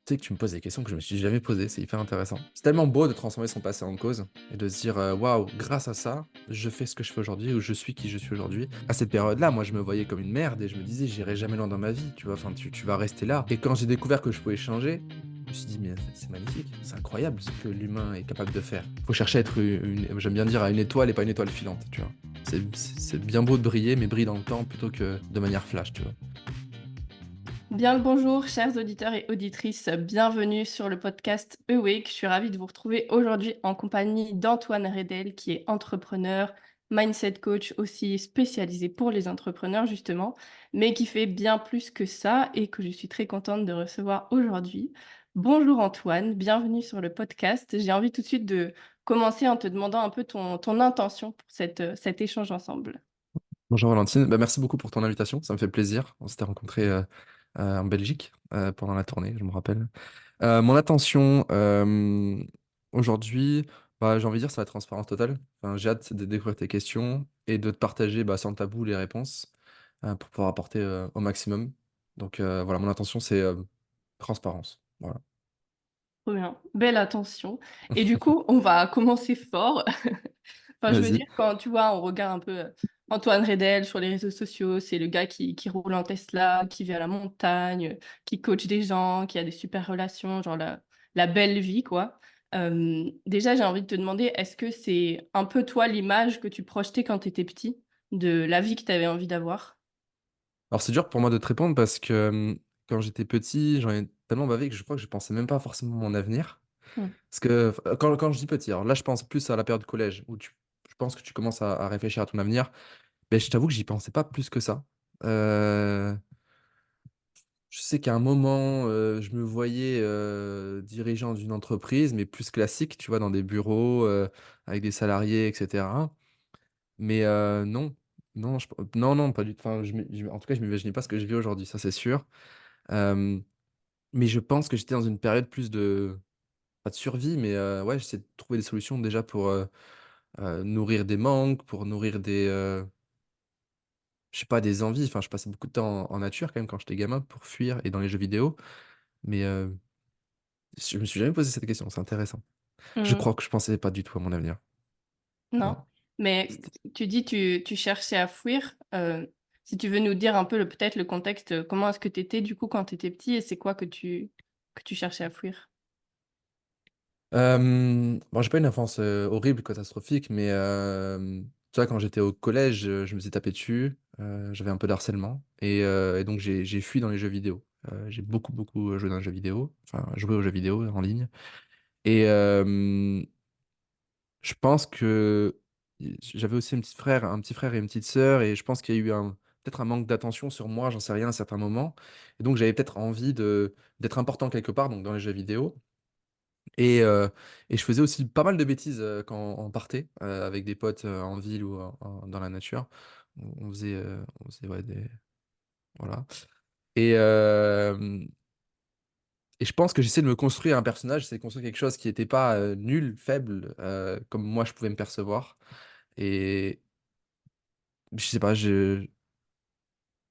Tu sais que tu me poses des questions que je me suis jamais posées, c'est hyper intéressant. C'est tellement beau de transformer son passé en cause et de se dire waouh, grâce à ça, je fais ce que je fais aujourd'hui ou je suis qui je suis aujourd'hui. À cette période-là, moi je me voyais comme une merde et je me disais j'irai jamais loin dans ma vie, tu vois, enfin tu vas rester là. Et quand j'ai découvert que je pouvais changer, je me suis dit mais c'est magnifique, c'est incroyable ce que l'humain est capable de faire. Faut chercher à être j'aime bien dire à une étoile et pas une étoile filante, tu vois. C'est bien beau de briller, mais brille dans le temps plutôt que de manière flash, tu vois. Bien le bonjour, chers auditeurs et auditrices, bienvenue sur le podcast Awake. Je suis ravie de vous retrouver aujourd'hui en compagnie d'Antoine Redel, qui est entrepreneur, mindset coach aussi spécialisé pour les entrepreneurs justement, mais qui fait bien plus que ça et que je suis très contente de recevoir aujourd'hui. Bonjour Antoine, bienvenue sur le podcast. J'ai envie tout de suite de commencer en te demandant un peu ton intention pour cet échange ensemble. Bonjour Valentine, bah, merci beaucoup pour ton invitation, ça me fait plaisir. On s'était rencontrés en Belgique pendant la tournée, je me rappelle. Mon attention aujourd'hui, bah, j'ai envie de dire, c'est la transparence totale. Enfin, j'ai hâte de découvrir tes questions et de te partager bah, sans tabou les réponses pour pouvoir apporter au maximum. Donc voilà, mon intention c'est transparence. Voilà. Trop bien, belle attention. Et du coup, on va commencer fort. Enfin, je veux Vas-y. dire, quand tu vois, on regarde un peu Antoine Redel sur les réseaux sociaux, c'est le gars qui roule en Tesla, qui vit à la montagne, qui coach des gens, qui a des super relations, genre la belle vie, quoi. Déjà, j'ai envie de te demander, est-ce que c'est un peu toi l'image que tu projetais quand tu étais petit, de la vie que tu avais envie d'avoir? Alors c'est dur pour moi de te répondre parce que quand j'étais petit, j'en ai tellement bavé que je crois que je pensais même pas forcément à mon avenir. Hmm. Parce que quand je dis petit, alors là, je pense plus à la période collège où je pense que tu commences à réfléchir à ton avenir. Mais je t'avoue que j'y pensais pas plus que ça. Heu, je sais qu'à un moment, je me voyais dirigeant d'une entreprise, mais plus classique, tu vois? Dans des bureaux avec des salariés et cetera. Mais non, non, non, non, pas du tout. Enfin, en tout cas, je m'imaginais pas ce que je vis aujourd'hui, ça, c'est sûr. Hem, mais je pense que j'étais dans une période plus de pas de survie, mais ouais, j'essaie de trouver des solutions déjà pour nourrir des manques, pour nourrir je sais pas, des envies. Enfin, je passais beaucoup de temps en nature quand même quand j'étais gamin pour fuir et dans les jeux vidéo. Mais je me suis jamais posé cette question, c'est intéressant. Je Hmm. crois que je pensais pas du tout à mon avenir. Non, Non. mais C'était tu dis tu cherchais à fuir. Si tu veux nous dire un peu peut-être le contexte, comment est-ce que tu étais du coup quand tu étais petit et c'est quoi que tu cherchais à fuir? bon, j'ai pas une enfance horrible, catastrophique, mais tu vois, quand j'étais au collège, je me faisais taper dessus, j'avais un peu d'harcèlement et donc j'ai fui dans les jeux vidéo. J'ai beaucoup, beaucoup joué dans les jeux vidéo, enfin joué aux jeux vidéo en ligne et je pense que j'avais aussi un petit frère et une petite sœur et je pense qu'il y a eu peut-être un manque d'attention sur moi, j'en sais rien à certains moments et donc j'avais peut-être envie d'être important quelque part, donc dans les jeux vidéo et je faisais aussi pas mal de bêtises, quand on partait, avec des potes, en ville ou dans la nature. On faisait ouais des voilà et hem et je pense que j'essaie de me construire un personnage, j'essaie de construire quelque chose qui était pas nul, faible, comme moi je pouvais me percevoir et je sais pas, je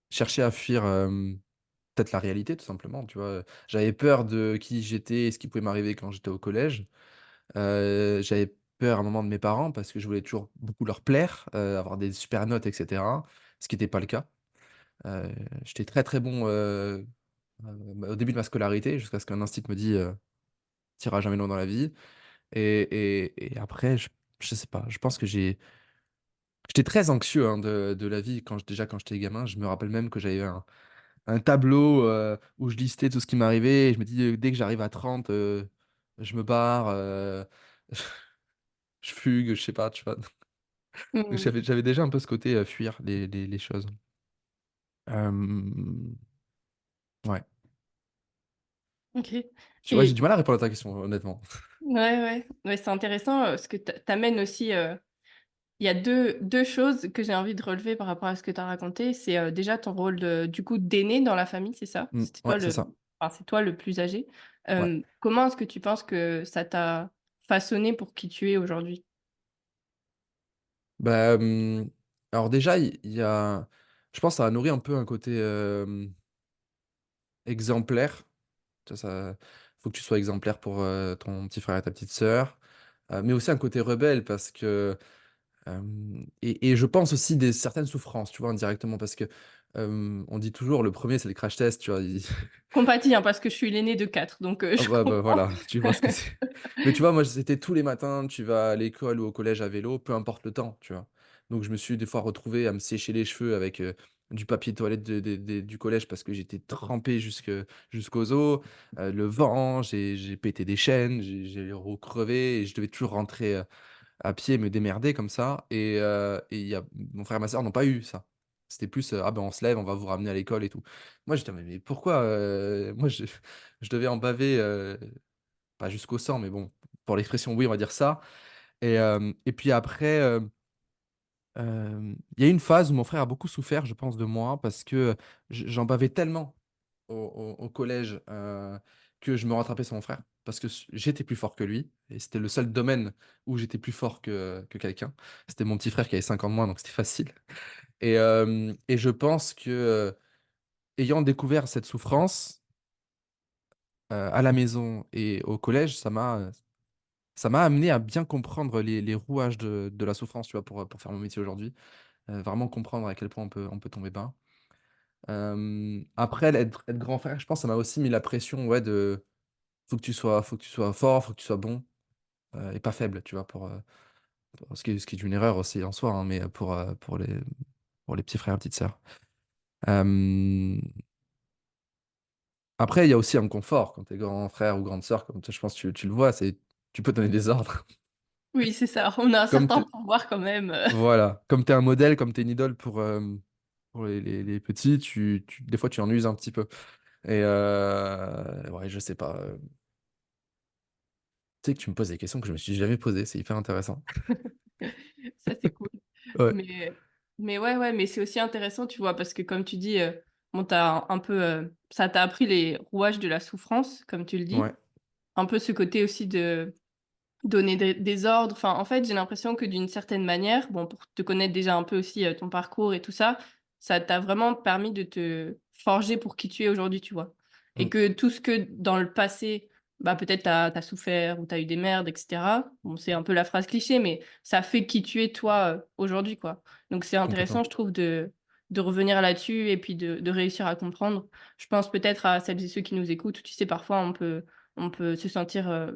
cherchais à fuir peut-être la réalité tout simplement, tu vois? J'avais peur de qui j'étais et ce qui pouvait m'arriver quand j'étais au collège. J'avais peur à un moment de mes parents parce que je voulais toujours beaucoup leur plaire, avoir des super notes et cetera, ce qui était pas le cas. Heu, j'étais très, très bon au début de ma scolarité jusqu'à ce qu'un instinct me dit: «Tu iras jamais loin dans la vie» et après je sais pas, je pense que j'étais très anxieux, hein, de la vie quand j'étais gamin. Je me rappelle même que j'avais un tableau où je listais tout ce qui m'arrivait et je me dis: «Dès que j'arrive à 30 je me barre, je fugue», je sais pas, tu vois? Donc Mmh. j'avais déjà un peu ce côté fuir les choses. Hem, ouais. OK. Tu vois, j'ai Et du mal à répondre à ta question, honnêtement. ouais, ouais, ouais, c'est intéressant, parce que tu amènes aussi, il y a deux choses que j'ai envie de relever par rapport à ce que tu as raconté. C'est, déjà ton rôle de du coup d'aîné dans la famille, c'est ça? Mmh, C'était ouais, toi c'est le ça. enfin, c'est toi le plus âgé. Ouais. Comment est-ce que tu penses que ça t'a façonné pour qui tu es aujourd'hui? Bah, alors déjà, il y a je pense que ça a nourri un peu un côté exemplaire. Tu vois, ça faut que tu sois exemplaire pour, ton petit frère et ta petite sœur, mais aussi un côté rebelle parce que, et je pense aussi des certaines souffrances, tu vois, indirectement parce que, on dit toujours: «Le premier c'est le crash test», tu vois? Il Compatis, hein, parce que je suis l'aînée de 4, donc Ah je bah, comprends. voilà, tu vois ce que c'est. Mais tu vois, moi, c'était tous les matins, tu vas à l'école ou au collège à vélo, peu importe le temps, tu vois? Donc je me suis des fois retrouvé à me sécher les cheveux avec, du papier toilette de du collège parce que j'étais trempé jusqu'aux os, le vent, j'ai pété des chaînes, j'ai recrevé et je devais toujours rentrer, à pied, me démerder comme ça et il y a mon frère et ma sœur n'ont pas eu ça. C'était plus, «Ah ben, on se lève, on va vous ramener à l'école et tout». Moi, j'étais: «Mais pourquoi?» Moi, je devais en baver, pas jusqu'au sang, mais bon, pour l'expression, oui, on va dire ça et puis après, il y a eu une phase où mon frère a beaucoup souffert, je pense, de moi parce que, j'en bavais tellement au collège, que je me rattrapais sur mon frère parce que j'étais plus fort que lui et c'était le seul domaine où j'étais plus fort que quelqu'un. C'était mon petit frère qui avait 5 ans de moins, donc c'était facile et je pense que, ayant découvert cette souffrance, à la maison et au collège, ça m'a amené à bien comprendre les rouages de la souffrance, tu vois? Pour faire mon métier aujourd'hui, vraiment comprendre à quel point on peut tomber bas. Après être grand frère, je pense, ça m'a aussi mis la pression, ouais, de faut que tu sois fort, faut que tu sois bon, et pas faible, tu vois? Ce qui est une erreur aussi en soi, hein, mais pour les petits frères et petites sœurs. Hem, Après, il y a aussi un confort quand tu es grand frère ou grande sœur, comme toi, je pense tu le vois, c'est tu peux donner des ordres. Oui, c'est ça, on a un Comme certain tu pouvoir quand même. Voilà, comme tu es un modèle, comme tu es une idole pour les petits, des fois, tu en uses un petit peu et ouais, je sais pas, tu sais que tu me poses des questions que je me suis jamais posées, c'est hyper intéressant. Ça, c'est cool. Ouais, Mais mais ouais, ouais, mais c'est aussi intéressant, tu vois? Parce que comme tu dis, bon, tu as un peu, ça t'a appris les rouages de la souffrance, comme tu le dis. ouais, Un peu ce côté aussi de donner des ordres. Enfin, en fait, j'ai l'impression que d'une certaine manière, bon, pour te connaître déjà un peu aussi, ton parcours et tout ça, ça t'a vraiment permis de te forger pour qui tu es aujourd'hui, tu vois? Et mmh, que tout ce que dans le passé, bah, peut-être tu as souffert ou tu as eu des merdes et cetera. Bon, c'est un peu la phrase cliché, mais ça fait qui tu es toi, aujourd'hui, quoi. Donc c'est intéressant, complètement. je trouve, de revenir là-dessus et puis de réussir à comprendre. Je pense peut-être à celles et ceux qui nous écoutent, tu sais, parfois on peut se sentir,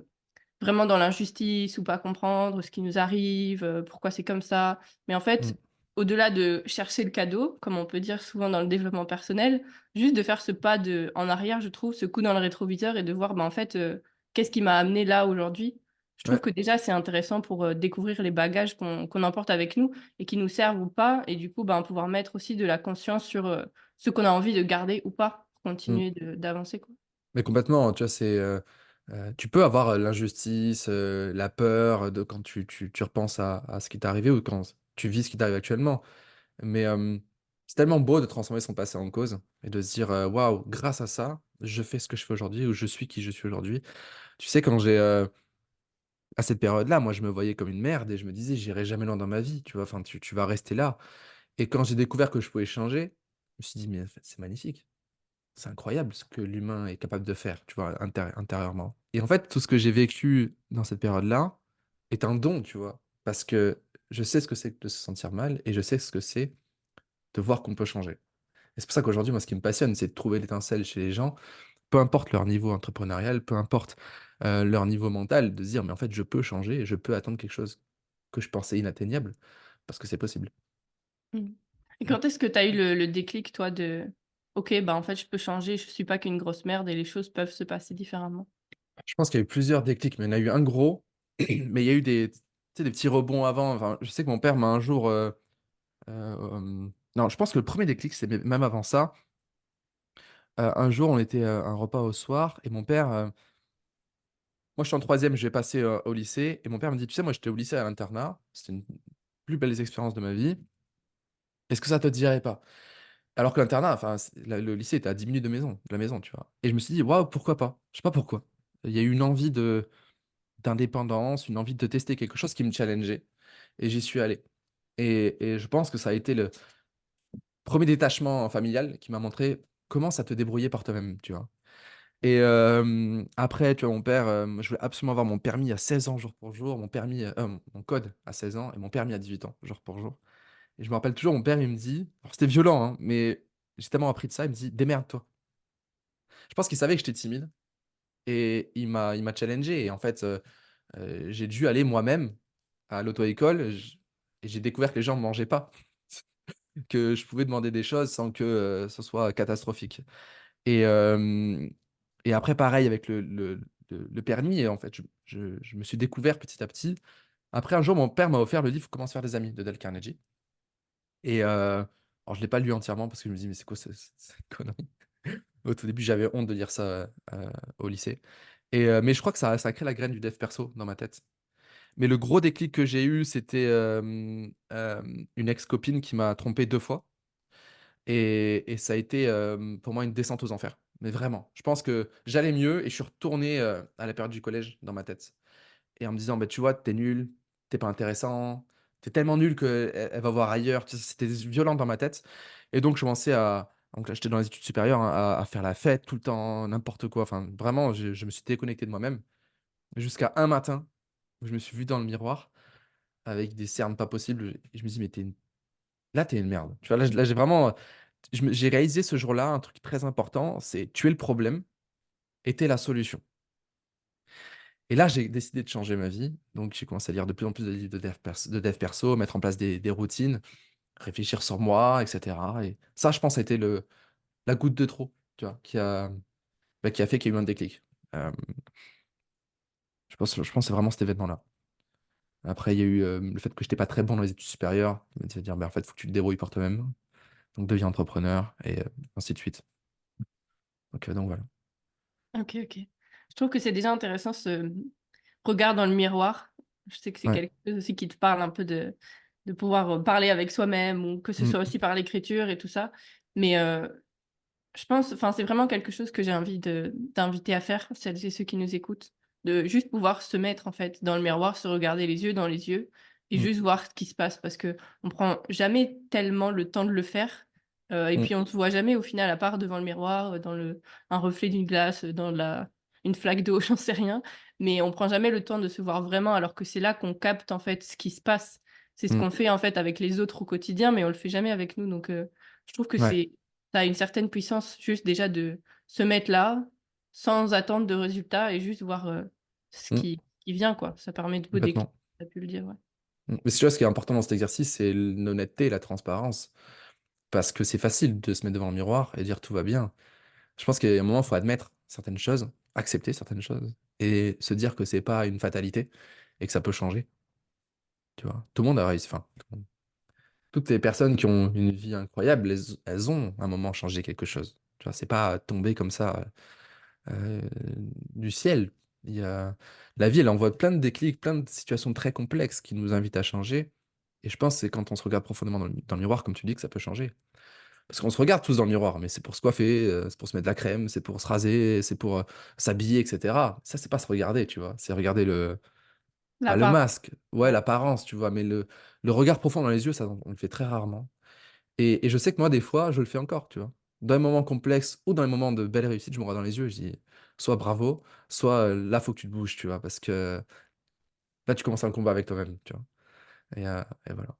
vraiment dans l'injustice ou pas comprendre ce qui nous arrive, pourquoi c'est comme ça. Mais en Mmh, fait, au-delà de chercher le cadeau, comme on peut dire souvent dans le développement personnel, juste de faire ce pas en arrière, je trouve, ce coup dans le rétroviseur et de voir, bah, en fait, qu'est-ce qui m'a amené là aujourd'hui? Je trouve ouais, que déjà c'est intéressant pour, découvrir les bagages qu'on emporte avec nous et qui nous servent ou pas et du coup, ben, pouvoir mettre aussi de la conscience sur, ce qu'on a envie de garder ou pas pour mmh. continuer d'avancer, quoi. Mais complètement, tu vois, tu peux avoir, l'injustice, la peur, de quand tu repenses à ce qui t'est arrivé ou quand tu vis ce qui t'arrive actuellement. Mais, c'est tellement beau de transformer son passé en cause et de se dire, «Waouh, grâce à ça, je fais ce que je fais aujourd'hui ou je suis qui je suis aujourd'hui». Tu sais, à cette période-là, moi, je me voyais comme une merde et je me disais: «J'irai jamais loin dans ma vie», tu vois? Enfin, tu vas rester là et quand j'ai découvert que je pouvais changer, je me suis dit: «Mais en fait, c'est magnifique». C'est incroyable ce que l'humain est capable de faire, tu vois, intérieurement. Et en fait, tout ce que j'ai vécu dans cette période-là est un don, tu vois? Parce que je sais ce que c'est que de se sentir mal et je sais ce que c'est de voir qu'on peut changer. Et c'est pour ça qu'aujourd'hui, moi, ce qui me passionne, c'est de trouver l'étincelle chez les gens, peu importe leur niveau entrepreneurial, peu importe, leur niveau mental, de se dire: «Mais en fait, je peux changer et je peux atteindre quelque chose que je pensais inatteignable, parce que c'est possible». Mmh. Et quand est-ce que tu as eu le déclic toi de: «OK, bah, en fait, je peux changer, je suis pas qu'une grosse merde et les choses peuvent se passer différemment»? Je pense qu'il y a eu plusieurs déclics, mais il y en a eu un gros, mais il y a eu des tu sais, des petits rebonds avant. Enfin, je sais que mon père m'a un jour, non, je pense que le premier déclic, c'est même avant ça. Un jour, on était, à un repas au soir et mon père, moi, je suis en troisième, je vais passer, au lycée et mon père me dit: «Tu sais, moi, j'étais au lycée à l'internat, c'était une plus belles expériences de ma vie. Est-ce que ça te dirait pas?» Alors que l'internat, enfin, le lycée était à 10 minutes de la maison, tu vois? Et je me suis dit: «Waouh, pourquoi pas?» Je sais pas pourquoi. Il y a eu une envie d'indépendance, une envie de tester quelque chose qui me challengeait et j'y suis allé et je pense que ça a été le premier détachement familial qui m'a montré comment ça te débrouiller par toi-même, tu vois? Et après, tu vois, mon père, je voulais absolument avoir mon permis à 16 ans jour pour jour, mon permis, mon code à 16 ans et mon permis à 18 ans jour pour jour. Et je me rappelle toujours, mon père, il me dit alors c'était violent, hein, mais j'ai tellement appris de ça, il me dit: «Démerde-toi». Je pense qu'il savait que j'étais timide et il m'a challengé et en fait, j'ai dû aller moi-même à l'auto-école, et j'ai découvert que les gens ne mangeaient pas, que je pouvais demander des choses sans que, ce soit catastrophique. Et et après pareil avec le permis et en fait, je me suis découvert petit à petit. Après un jour, mon père m'a offert le livre «Comment se faire des amis» de Dale Carnegie et alors je l'ai pas lu entièrement parce que je me dis: «Mais c'est quoi cette connerie?» Au tout début, j'avais honte de lire ça, au lycée et mais je crois que ça a créé la graine du dev perso dans ma tête. Mais le gros déclic que j'ai eu, c'était, une ex-copine qui m'a trompé 2 fois et ça a été, pour moi une descente aux enfers. Mais vraiment, je pense que j'allais mieux et je suis retourné, à la période du collège dans ma tête et en me disant: «Bah, tu vois, tu es nul, tu es pas intéressant, tu es tellement nul qu'elle va voir ailleurs». Tu sais, c'était violent dans ma tête et donc je commençais à donc là, j'étais dans les études supérieures, hein, à faire la fête tout le temps, n'importe quoi. Enfin, vraiment, je me suis déconnecté de moi-même jusqu'à un matin où je me suis vu dans le miroir avec des cernes pas possibles et je me dis: «Mais tu es une merde». Tu vois? Là, j'ai vraiment, j'ai réalisé ce jour-là un truc très important, c'est tu es le problème et tu es la solution. Et là, j'ai décidé de changer ma vie, donc j'ai commencé à lire de plus en plus de livres de dev perso, mettre en place des routines, réfléchir sur moi et cetera et ça, je pense, ça a été le la goutte de trop, tu vois? Qui a fait qu'il y a eu un déclic. Hem, je pense que c'est vraiment cet événement-là. Après, il y a eu, le fait que j'étais pas très bon dans les études supérieures, qui m'a dit: «Bah, en fait, faut que tu te débrouilles par toi-même, donc deviens entrepreneur» et ainsi de suite. Donc voilà. OK, OK. Je trouve que c'est déjà intéressant ce, regard dans le miroir. Je sais que c'est Ouais. quelque chose aussi qui te parle un peu de pouvoir, parler avec soi-même ou que ce soit Mmh. aussi par l'écriture et tout ça. Mais, je pense enfin, c'est vraiment quelque chose que j'ai envie de d'inviter à faire, celles et ceux qui nous écoutent, de juste pouvoir se mettre, en fait, dans le miroir, se regarder les yeux dans les yeux et Mmh. juste voir ce qui se passe parce qu'on prend jamais tellement le temps de le faire, et Mmh. puis on se voit jamais au final à part devant le miroir, dans le un reflet d'une glace, dans la une flaque d'eau, j'en sais rien, mais on prend jamais le temps de se voir vraiment alors que c'est là qu'on capte, en fait, ce qui se passe. C'est ce Mmh. qu'on fait, en fait, avec les autres au quotidien, mais on le fait jamais avec nous donc je trouve que Ouais. ça a une certaine puissance juste déjà de se mettre là, sans attendre de résultats et juste voir, ce Mmh. qui vient quoi. Ça permet de beau déclic, Complètement. tu as pu le dire, ouais. Mais tu vois, ce qui est important dans cet exercice, c'est l'honnêteté et la transparence. Parce que c'est facile de se mettre devant le miroir et dire: «Tout va bien». Je pense qu'il y a un moment, il faut admettre certaines choses, accepter certaines choses et se dire que c'est pas une fatalité et que ça peut changer, tu vois? Tout le monde a réussi, enfin, tout le monde. Toutes les personnes qui ont une vie incroyable, elles ont à un moment changé quelque chose. Tu vois? C'est pas tombé comme ça, heu, du ciel. Il y a la vie, elle envoie plein de déclics, plein de situations très complexes qui nous invitent à changer et je pense que c'est quand on se regarde profondément dans le miroir, comme tu dis, que ça peut changer. Parce qu'on se regarde tous dans le miroir, mais c'est pour se coiffer, c'est pour se mettre de la crème, c'est pour se raser, c'est pour, s'habiller et cetera. Ça, c'est pas se regarder, tu vois? C'est regarder pas le L'apparence, masque, ouais, ouais. l'apparence, tu vois? Mais le regard profond dans les yeux, ça, on le fait très rarement et je sais que moi, des fois, je le fais encore, tu vois? Dans les moments complexes ou dans les moments de belle réussite, je me regarde dans les yeux et je dis: «Soit bravo, soit, là, faut que tu te bouges», tu vois? Parce que là, tu commences un combat avec toi-même, tu vois? Et voilà.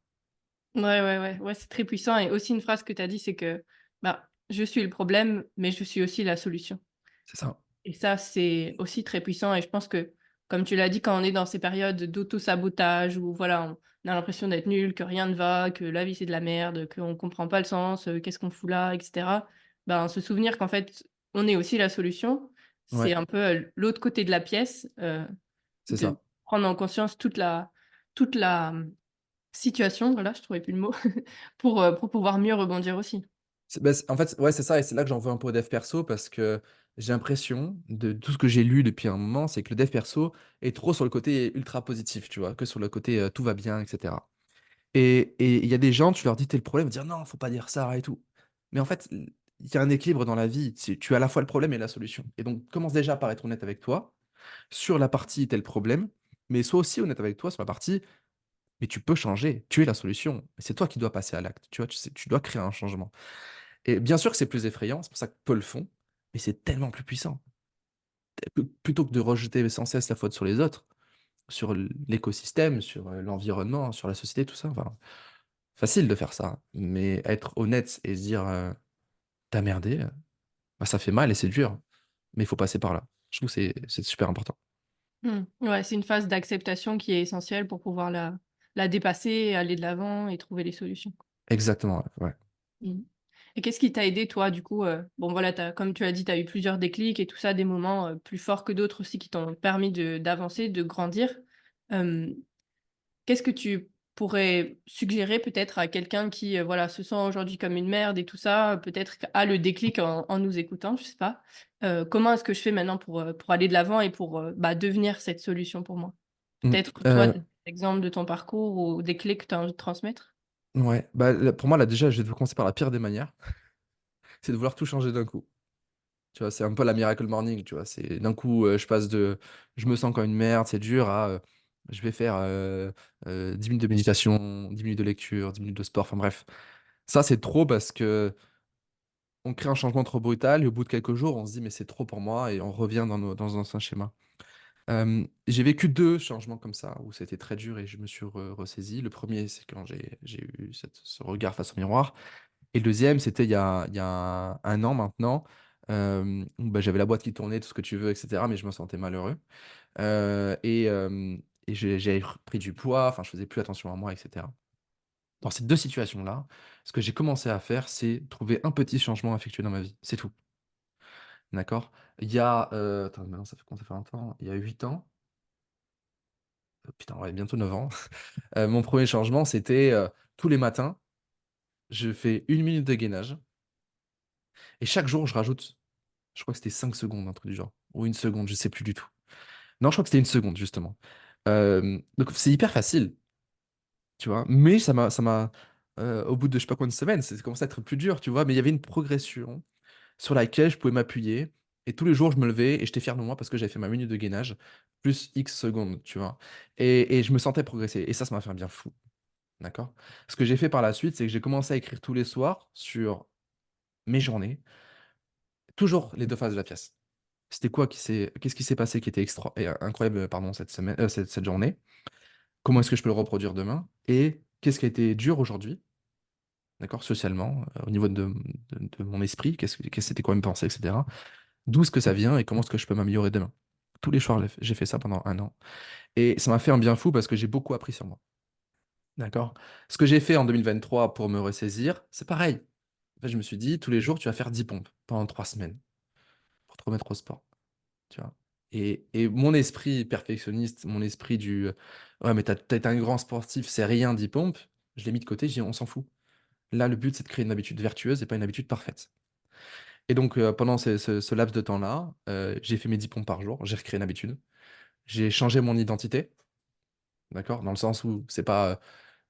Ouais, ouais, ouais, ouais, c'est très puissant et aussi une phrase que tu as dit, c'est que, bah: «Je suis le problème, mais je suis aussi la solution». C'est ça. Et ça, c'est aussi très puissant et je pense que, comme tu l'as dit, quand on est dans ces périodes d'auto-sabotage où voilà, on a l'impression d'être nul, que rien ne va, que la vie c'est de la merde, qu'on comprend pas le sens, qu'est-ce qu'on fout là et cetera. Ben, se souvenir qu'en fait, on est aussi la solution, c'est Ouais, un peu, l'autre côté de la pièce, c'est de ça. prendre en conscience toute la, situation, voilà, je trouvais plus le mot, pour pouvoir mieux rebondir aussi. C'est en fait, ouais, c'est ça et c'est là que j'en veux un peu au dev perso parce que j'ai l'impression de tout ce que j'ai lu depuis un moment, c'est que le dev perso est trop sur le côté ultra positif, tu vois? Que sur le côté, tout va bien et cetera et il y a des gens, tu leur dis: «Tu es le problème», ils vont dire: «Non, faut pas dire ça et tout». Mais en fait, il y a un équilibre dans la vie, c'est tu es à la fois le problème et la solution et donc commence déjà par être honnête avec toi sur la partie tu es le problème, mais sois aussi honnête avec toi sur la partie mais tu peux changer, tu es la solution. C'est toi qui dois passer à l'acte, tu vois? Tu dois créer un changement. Et bien sûr que c'est plus effrayant, c'est pour ça que peu le font, mais c'est tellement plus puissant. plutôt que de rejeter sans cesse la faute sur les autres, sur l'écosystème, sur, l'environnement, sur la société, tout ça, enfin, facile de faire ça. Mais être honnête et se dire, «Tu merdé», bah, ça fait mal et c'est dur, mais il faut passer par là. Je trouve que c'est super important. Mmh. Ouais, c'est une phase d'acceptation qui est essentielle pour pouvoir la dépasser, aller de l'avant et trouver les solutions. Exactement, ouais, ouais. Mmh. Et qu'est-ce qui t'a aidé toi du coup, bon voilà, tu comme tu as dit, tu as eu plusieurs déclics et tout ça, des moments, plus forts que d'autres aussi qui t'ont permis de d'avancer, de grandir. Hem, Qu'est-ce que tu pourrais suggérer peut-être à quelqu'un qui, voilà, se sent aujourd'hui comme une merde et tout ça, peut-être a le déclic en nous écoutant, je sais pas. Comment est-ce que je fais maintenant pour aller de l'avant et pour, bah, devenir cette solution pour moi? Mmh, Peut-être toi, des exemples de ton parcours ou des clés que tu as envie de transmettre? ouais, bah, là, pour moi, là, déjà, je vais commencer par la pire des manières, c'est de vouloir tout changer d'un coup. Tu vois? C'est un peu la miracle morning, tu vois? C'est d'un coup, je passe de: «Je me sens comme une merde, c'est dur» à, «Je vais faire, 10 minutes de méditation, 10 minutes de lecture, 10 minutes de sport», enfin bref. Ça, c'est trop parce qu'on crée un changement trop brutal et au bout de quelques jours, on se dit: «Mais c'est trop pour moi» et on revient dans nos anciens schémas. J'ai vécu 2 changements comme ça où c'était très dur et je me suis ressaisi. Le premier, c'est quand j'ai eu ce regard face au miroir et le deuxième, c'était il y a 1 an maintenant, où, bah, j'avais la boîte qui tournait, tout ce que tu veux et cetera, mais je me sentais malheureux, et j'avais repris du poids, enfin, je faisais plus attention à moi et cetera. Dans ces 2 situations-là, ce que j'ai commencé à faire, c'est trouver un petit changement à effectuer dans ma vie, c'est tout, d'accord? Il y a, attends, maintenant ça fait combien ça fait longtemps? Il y a 8 ans, putain, ouais, bientôt 9 ans, mon premier changement, c'était, tous les matins, je fais 1 minute de gainage et chaque jour, je rajoute, je crois que c'était 5 secondes, un truc du genre, ou 1 seconde, je sais plus du tout. Non, je crois que c'était 1 seconde justement. Donc c'est hyper facile, tu vois? Mais au bout de je sais pas combien de semaines, c'est commencé à être plus dur, tu vois? Mais il y avait une progression sur laquelle je pouvais m'appuyer et tous les jours je me levais et j'étais fier de moi parce que j'avais fait ma minute de gainage plus X secondes, tu vois? Et je me sentais progresser et ça m'a fait un bien fou, d'accord? Ce que j'ai fait par la suite, c'est que j'ai commencé à écrire tous les soirs sur mes journées, toujours les 2 faces de la pièce. Qu'est-ce qui s'est passé qui était incroyable, pardon, cette semaine, cette journée? Comment est-ce que je peux le reproduire demain? Et qu'est-ce qui a été dur aujourd'hui, d'accord, socialement, au niveau de mon esprit? C'était quoi mes pensées et cetera? D'où est-ce que ça vient et comment est-ce que je peux m'améliorer demain? Tous les soirs, j'ai fait ça pendant 1 an et ça m'a fait un bien fou parce que j'ai beaucoup appris sur moi, d'accord? Ce que j'ai fait en 2023 pour me ressaisir, c'est pareil. En fait, je me suis dit: «Tous les jours, tu vas faire 10 pompes pendant 3 semaines pour te remettre au sport». Tu vois? Et mon esprit perfectionniste, mon esprit du, «Ouais, mais tu as un grand sportif, c'est rien 10 pompes», je l'ai mis de côté, j'ai dit: «On s'en fout. Là, le but, c'est de créer une habitude vertueuse et pas une habitude parfaite». Et donc, pendant ce laps de temps-là, j'ai fait mes 10 pompes par jour, j'ai recréé une habitude. J'ai changé mon identité, d'accord? Dans le sens où c'est pas,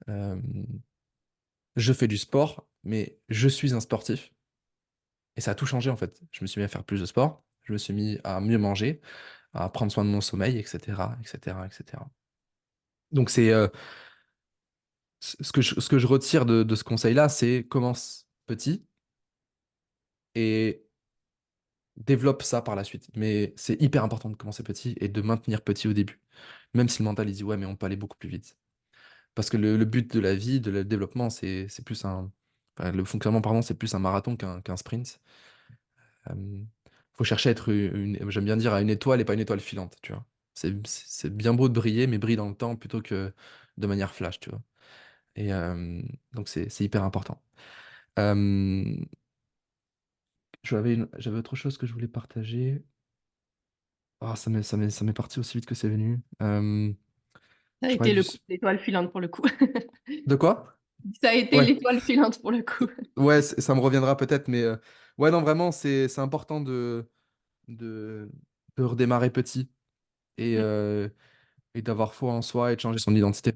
je fais du sport, mais je suis un sportif et ça a tout changé, en fait. Je me suis mis à faire plus de sport, je me suis mis à mieux manger, à prendre soin de mon sommeil et cetera et cetera et cetera. Donc c'est, ce que je retire de ce conseil-là, c'est commence petit et développe ça par la suite. Mais c'est hyper important de commencer petit et de maintenir petit au début. Même si le mental, il dit: «Ouais, mais on peut aller beaucoup plus vite». Parce que le but de la vie, de le développement, c'est plus le fonctionnement, pardon, c'est plus un marathon qu'un sprint. Hem, Faut chercher à être j'aime bien dire à une étoile et pas une étoile filante, tu vois? C'est bien beau de briller, mais brille dans le temps plutôt que de manière flash, tu vois? Et donc c'est hyper important. Hem, j'avais autre chose que je voulais partager. Ah, ça m'est parti aussi vite que c'est venu. Ça a Je parlais été du le coup s de l'étoile filante pour le coup. de quoi? Ça a été Ouais, l'étoile filante pour le coup. ouais, ça me reviendra peut-être, mais ouais, non, vraiment, c'est important de de redémarrer petit et Mmh. heu et d'avoir foi en soi et de changer son identité.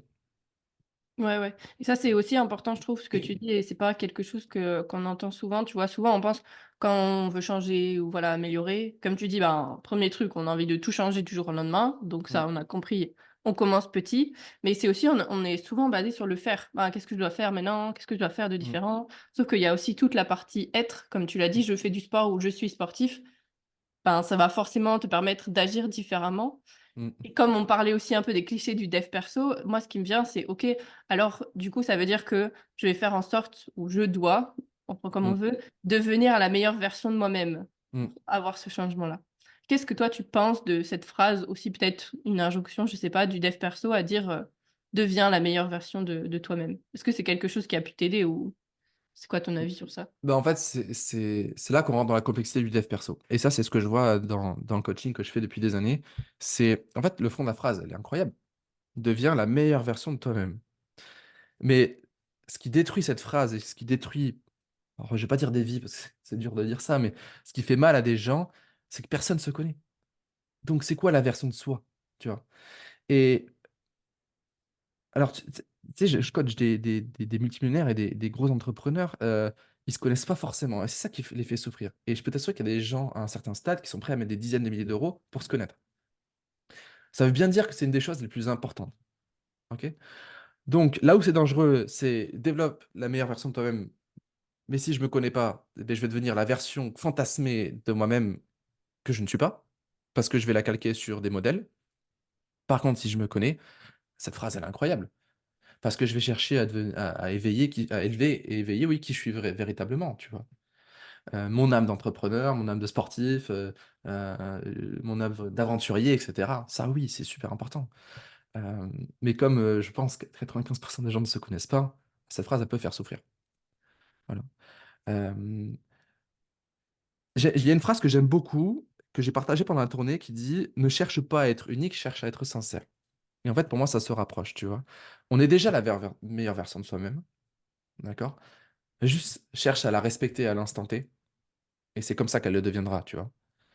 Ouais, ouais, et ça, c'est aussi important, je trouve, ce que tu dis, et c'est pas quelque chose qu'on entend souvent, tu vois? Souvent, on pense quand on veut changer ou voilà, améliorer, comme tu dis, ben, 1er truc, on a envie de tout changer du jour au lendemain, donc Mmh, ça, on a compris, on commence petit, mais c'est aussi on est souvent basé sur le faire. Ben, qu'est-ce que je dois faire maintenant? Qu'est-ce que je dois faire de mmh, différent? Sauf qu'il y a aussi toute la partie être, comme tu l'as dit: «Je fais du sport» ou «Je suis sportif». ben, ça va forcément te permettre d'agir différemment. Mmh. Et comme on parlait aussi un peu des clichés du dev perso, moi ce qui me vient c'est OK, alors du coup ça veut dire que je vais faire en sorte ou je dois, on prend comme on Mmh. veut, devenir la meilleure version de moi-même Mmh. pour avoir ce changement-là. Qu'est-ce que toi tu penses de cette phrase aussi peut-être une injonction, je sais pas, du dev perso à dire, «Deviens la meilleure version de toi-même». Est-ce que c'est quelque chose qui a pu t'aider ou c'est quoi ton avis sur ça? Bah, en fait, c'est là qu'on rentre dans la complexité du dev perso et ça, c'est ce que je vois dans le coaching que je fais depuis des années. C'est en fait, le fond de la phrase, elle est incroyable. «Deviens la meilleure version de toi-même». Mais ce qui détruit cette phrase et ce qui détruit, alors je vais pas dire des vies parce que c'est dur de dire ça, mais ce qui fait mal à des gens, c'est que personne se connaît. Donc c'est quoi la version de soi? Tu vois? Et alors tu sais, je coach des multimillionnaires et des gros entrepreneurs, ils se connaissent pas forcément et c'est ça qui les fait souffrir et je peux t'assurer qu'il y a des gens à un certain stade qui sont prêts à mettre des dizaines de milliers d'euros pour se connaître. Ça veut bien dire que c'est une des choses les plus importantes, OK? Donc là où c'est dangereux, c'est développe la meilleure version de toi-même, mais si je me connais pas, eh beh, je vais devenir la version fantasmée de moi-même que je ne suis pas, parce que je vais la calquer sur des modèles. Par contre, si je me connais, cette phrase elle est incroyable. Parce que je vais chercher à éveiller à élever et éveiller, oui, qui je suis véritablement, tu vois? Mon âme d'entrepreneur, mon âme de sportif, mon âme d'aventurier et cetera. Ça oui, c'est super important. Mais comme, je pense que 95 des gens ne se connaissent pas, cette phrase, elle peut faire souffrir. Voilà. Hem, il y a une phrase que j'aime beaucoup, que j'ai partagée pendant la tournée qui dit: «Ne cherche pas à être unique, cherche à être sincère». Et en fait, pour moi, ça se rapproche, tu vois? On est déjà la meilleure version de soi-même, d'accord? Juste cherche à la respecter à l'instant T et c'est comme ça qu'elle le deviendra, tu vois?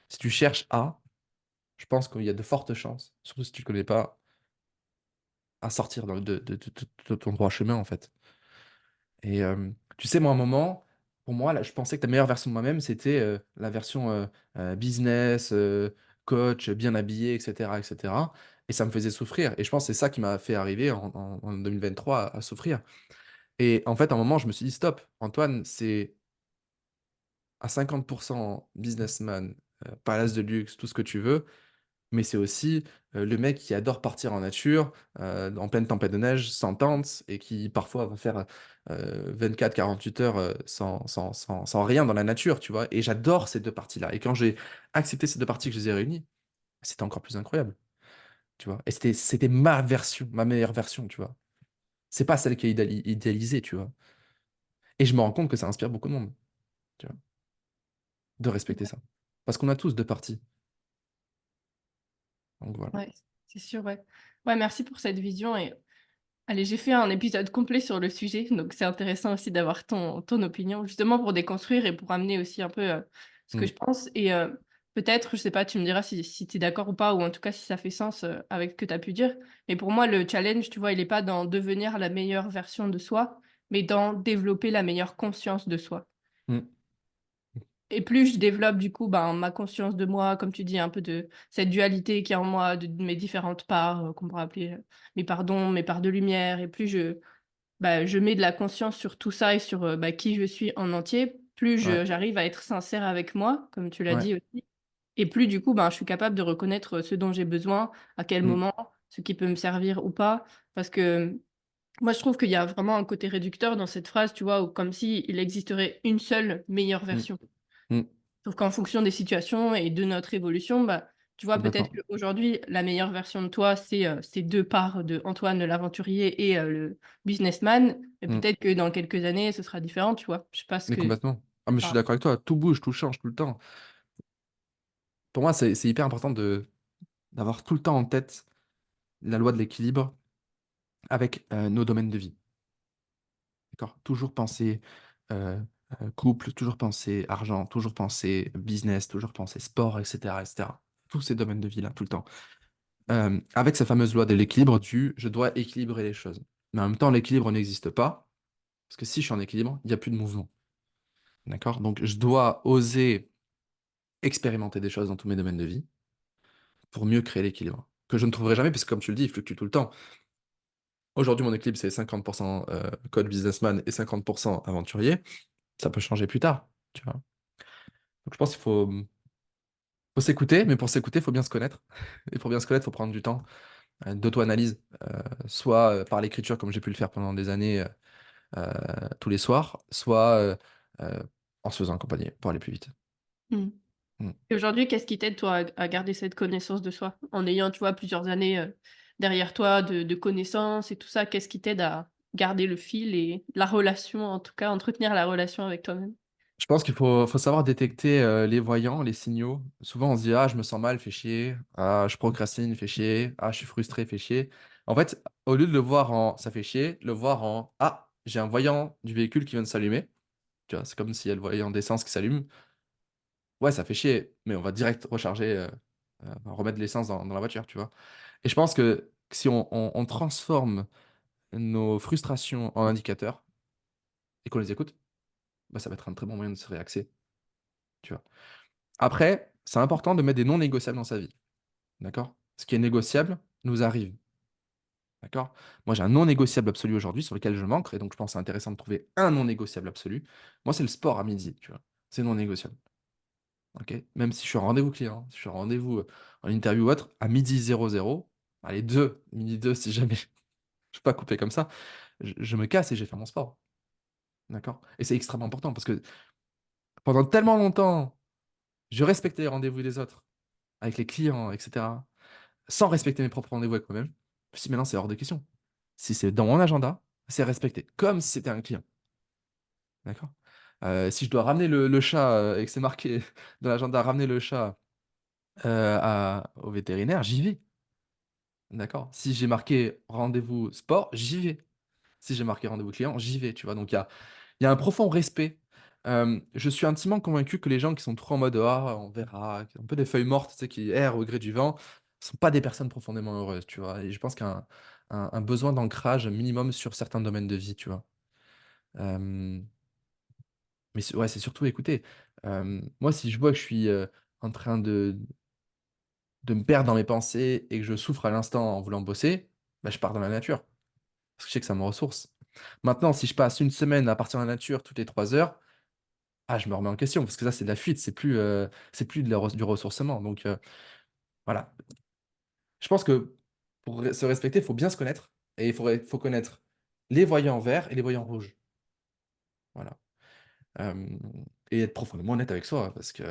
Si tu cherches à, je pense qu'il y a de fortes chances, surtout si tu ne connais pas, à sortir de ton droit chemin, en fait. Et tu sais, moi, à un moment, pour moi, là, je pensais que la meilleure version de moi-même, c'était, la version, business, coach, bien habillé et cetera et ça me faisait souffrir et je pense que c'est ça qui m'a fait arriver en 2023 à souffrir et en fait, à un moment, je me suis dit: «Stop, Antoine, c'est à 50 businessman, palace de luxe, tout ce que tu veux, mais c'est aussi, le mec qui adore partir en nature, en pleine tempête de neige, sans tente et qui parfois va faire, 24-48 heures, sans rien dans la nature, tu vois? Et j'adore ces 2 parties-là et quand j'ai accepté ces 2 parties, que je les ai réunies, c'était encore plus incroyable, tu vois? Et c'était ma version, ma meilleure version, tu vois? C'est pas celle qui est idéalisée, tu vois? Et je me rends compte que ça inspire beaucoup de monde, tu vois? De respecter ça. Parce qu'on a tous 2 parties, donc voilà. Ouais, c'est sûr, ouais. Ouais, merci pour cette vision et allez, j'ai fait un épisode complet sur le sujet, donc c'est intéressant aussi d'avoir ton opinion, justement pour déconstruire et pour amener aussi un peu, ce que Mmh. je pense et peut-être, je sais pas, tu me diras si tu es d'accord ou pas ou en tout cas si ça fait sens, avec ce que tu as pu dire. Mais pour moi, le challenge, tu vois, il est pas dans devenir la meilleure version de soi, mais dans développer la meilleure conscience de soi. Mmh. Et plus je développe du coup, ben, ma conscience de moi, comme tu dis, un peu de cette dualité qui est en moi, de mes différentes parts, qu'on pourrait appeler, mes parts d'ombre, mes parts de lumière et plus je mets de la conscience sur tout ça et sur, bah, qui je suis en entier, plus Ouais, j'arrive à être sincère avec moi, comme tu l'as ouais. dit aussi et plus du coup, ben, je suis capable de reconnaître, ce dont j'ai besoin, à quel Mmh. moment, ce qui peut me servir ou pas. Parce que, moi je trouve qu'il y a vraiment un côté réducteur dans cette phrase, tu vois? Où comme s'il existerait une seule meilleure Mmh. version. Mmh. Sauf qu'en fonction des situations et de notre évolution, bah, tu vois, peut-être Complètement. qu'aujourd'hui, la meilleure version de toi, c'est, ces 2 parts de Antoine l'aventurier et le businessman. Mais Mmh. peut-être que dans quelques années, ce sera différent, tu vois? Je sais pas ce Mais que complètement. Ah mais je suis par d'accord avec toi, tout bouge, tout change tout le temps. Pour moi, c'est hyper important d'avoir tout le temps en tête la loi de l'équilibre avec, nos domaines de vie, d'accord? Toujours penser, heu couple, toujours penser argent, toujours penser business, toujours penser sport et cetera. Tous ces domaines de vie-là, tout le temps. Avec cette fameuse loi de l'équilibre du: «Je dois équilibrer les choses». Mais en même temps, l'équilibre n'existe pas, parce que si je suis en équilibre, il y a plus de mouvement, d'accord? Donc je dois oser expérimenter des choses dans tous mes domaines de vie pour mieux créer l'équilibre, que je ne trouverai jamais parce que comme tu le dis, il fluctue tout le temps. Aujourd'hui, mon équilibre, c'est 50 code businessman et 50 aventurier. Ça peut changer plus tard, tu vois? Donc je pense qu'il faut, Faut s'écouter, mais pour s'écouter, il faut bien se connaître. Et pour bien se connaître, il faut prendre du temps, d'auto-analyse, soit, par l'écriture comme j'ai pu le faire pendant des années, tous les soirs, soit, heu, en se faisant accompagner pour aller plus vite. Mmh. Mmh. Et aujourd'hui, qu'est-ce qui t'aide toi à garder cette connaissance de soi? En ayant, tu vois, plusieurs années, derrière toi de connaissances et tout ça, qu'est-ce qui t'aide à garder le fil et la relation, en tout cas, entretenir la relation avec toi-même? Je pense qu'il faut savoir détecter, les voyants, les signaux. Souvent, on se dit: «Ah, je me sens mal, fait chier. Ah, je procrastine, fait chier. Ah, je suis frustré, fait chier». En fait, au lieu de le voir en: «Ça fait chier», le voir en: «Ah, j'ai un voyant du véhicule qui vient de s'allumer». Tu vois? C'est comme s'il y a le voyant d'essence qui s'allume. Ouais, ça fait chier, mais on va direct recharger, remettre de l'essence dans la voiture, tu vois? Et je pense que si on transforme nos frustrations en indicateurs et qu'on les écoute, bah, ça va être un très bon moyen de se réaxer, tu vois? Après, c'est important de mettre des non négociables dans sa vie, d'accord? Ce qui est négociable nous arrive, d'accord? Moi, j'ai un non négociable absolu aujourd'hui sur lequel je manque et donc je pense que c'est intéressant de trouver un non négociable absolu. Moi, c'est le sport à midi, tu vois? C'est non négociable, OK? Même si je suis en rendez-vous client, si je suis en rendez-vous, en interview ou autre, à 12:00, allez 2, 12:02 si jamais je peux pas couper comme ça, je me casse et je vais faire mon sport, d'accord? Et c'est extrêmement important parce que pendant tellement longtemps, je respectais les rendez-vous des autres, avec les clients et cetera. Sans respecter mes propres rendez-vous avec moi-même, je me suis dit: «Maintenant, c'est hors de question. Si c'est dans mon agenda, c'est respecté, comme si c'était un client». D'accord? Si je dois ramener le chat, et que c'est marqué dans l'agenda: «Ramener le chat, à au vétérinaire», j'y vais. D'accord? Si j'ai marqué: «Rendez-vous sport», j'y vais. Si j'ai marqué: «Rendez-vous client», j'y vais, tu vois? Donc il y a un profond respect. Je suis intimement convaincu que les gens qui sont trop en mode: «Ah, on verra», un peu des feuilles mortes, tu sais, qui errent au gré du vent, sont pas des personnes profondément heureuses, tu vois? Et je pense qu'il y a un besoin d'ancrage minimum sur certains domaines de vie, tu vois? Hem, mais c'est ouais, c'est surtout écouter. Moi, si je vois que je suis, en train de me perdre dans mes pensées et que je souffre à l'instant en voulant bosser, bah, je pars dans la nature, parce que je sais que ça me ressource. Maintenant, si je passe une semaine à partir dans la nature toutes les 3 heures, ah, je me remets en question parce que là, c'est de la fuite, c'est plus de la du ressourcement donc voilà. Je pense que pour se respecter, il faut bien se connaître et il faut connaître les voyants verts et les voyants rouges. Voilà, hem et être profondément honnête avec soi parce que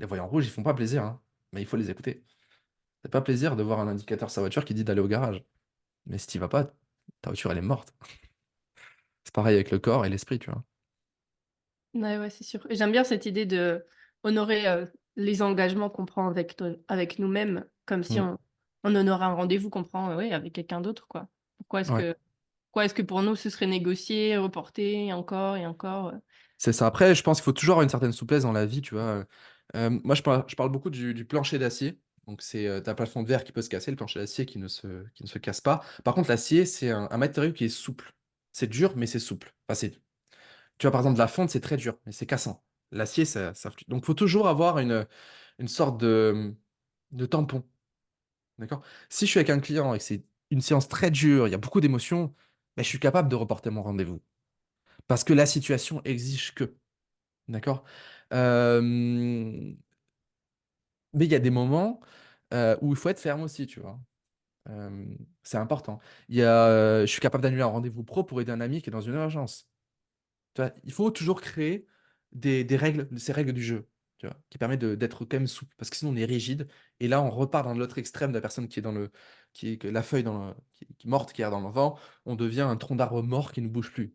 les voyants rouges, ils font pas plaisir, hein, mais il faut les écouter. Ça fait pas plaisir de voir un indicateur sur sa voiture qui dit d'aller au garage, mais si tu y vas pas, ta voiture, elle est morte. C'est pareil avec le corps et l'esprit, tu vois? Ouais, ouais, c'est sûr. Et j'aime bien cette idée d'honorer, les engagements qu'on prend avec nous-mêmes, comme si Mmh. on honorait un rendez-vous qu'on prend, oui, avec quelqu'un d'autre, quoi. Ouais. Pourquoi est-ce que pour nous, ce serait négocié, reporté encore et encore, C'est ça. Après, je pense qu'il faut toujours avoir une certaine souplesse dans la vie, tu vois? Moi, je parle beaucoup du plancher d'acier. Donc c'est, tu as plafond de verre qui peut se casser, le plancher d'acier qui ne se casse pas. Par contre, l'acier, c'est un matériau qui est souple. C'est dur, mais c'est souple. Enfin, c'est tu vois, par exemple, la fonte, c'est très dur, mais c'est cassant. L'acier, ça fluctue. Donc il faut toujours avoir une sorte de tampon, d'accord? Si je suis avec un client et que c'est une séance très dure, il y a beaucoup d'émotions, beh, je suis capable de reporter mon rendez-vous. Parce que la situation exige que. D'accord? Hem, mais il y a des moments, où il faut être ferme aussi, tu vois? C'est important. Je suis capable d'annuler un rendez-vous pro pour aider un ami qui est dans une urgence. Tu vois? Il faut toujours créer des règles, ces règles du jeu, tu vois? Qui permettent d'être quand même souple, parce que sinon on est rigide et là on repart dans l'autre extrême de la personne qui est dans le qui est que la feuille dans le qui morte, qui erre dans le vent, on devient un tronc d'arbre mort qui ne bouge plus.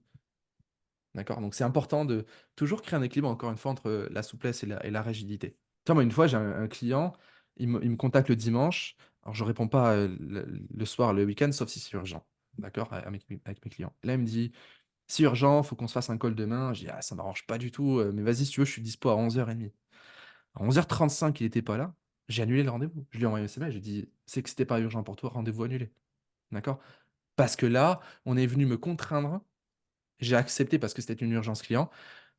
D'accord? Donc c'est important de toujours créer un équilibre, encore une fois, entre la souplesse et la rigidité. Tu vois, moi, une fois, j'ai un client, il me contacte le dimanche. Alors je réponds pas, le soir, le week-end, sauf si c'est urgent. D'accord? Avec mes clients. Et là, il me dit: «C'est urgent, faut qu'on se fasse un call demain». Je dis: «Ah, ça m'arrange pas du tout, mais vas-y, si tu veux, je suis dispo à 11:30». À 11:35, il était pas là, j'ai annulé le rendez-vous. Je lui ai envoyé un SMS, j'ai dit: «C'est que c'était pas urgent pour toi, rendez-vous annulé». D'accord? Parce que là, on est venu me contraindre, j'ai accepté parce que c'était une urgence client.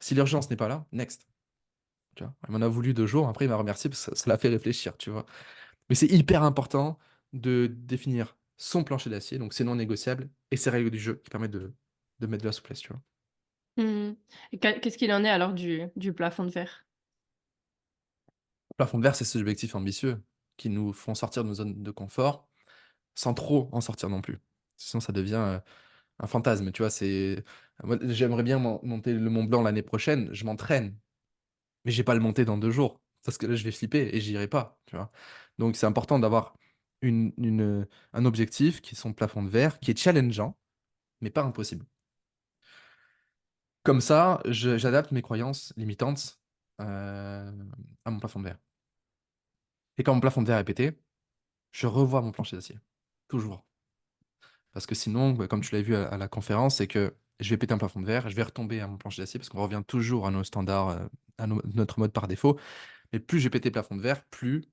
Si l'urgence n'est pas là, next, tu vois? Il m'en a voulu 2 jours, après il m'a remercié parce que ça l'a fait réfléchir, tu vois? Mais c'est hyper important de définir son plancher d'acier, donc c'est non négociable et ses règles du jeu qui permettent de mettre de la souplesse, tu vois? mmh. Et qu'est-ce qu'il en est alors du plafond de verre? Plafond de verre, c'est ces objectifs ambitieux qui nous font sortir de nos zones de confort, sans trop en sortir non plus. Sinon ça devient, un fantasme, tu vois? Moi, j'aimerais bien monter le Mont Blanc l'année prochaine, je m'entraîne, mais je vais pas le monter dans 2 jours, parce que là, je vais flipper et j'irai pas, tu vois? Donc c'est important d'avoir un objectif qui est son plafond de verre, qui est challengeant, mais pas impossible. Comme ça, je j'adapte mes croyances limitantes, à mon plafond de verre et quand mon plafond de verre est pété, je revois mon plancher d'acier. Toujours. Parce que sinon, bah, comme tu l'as vu à la conférence, c'est que je vais péter un plafond de verre, je vais retomber à mon plancher d'acier parce qu'on revient toujours à nos standards, à notre mode par défaut. Mais plus j'ai pété le plafond de verre, plus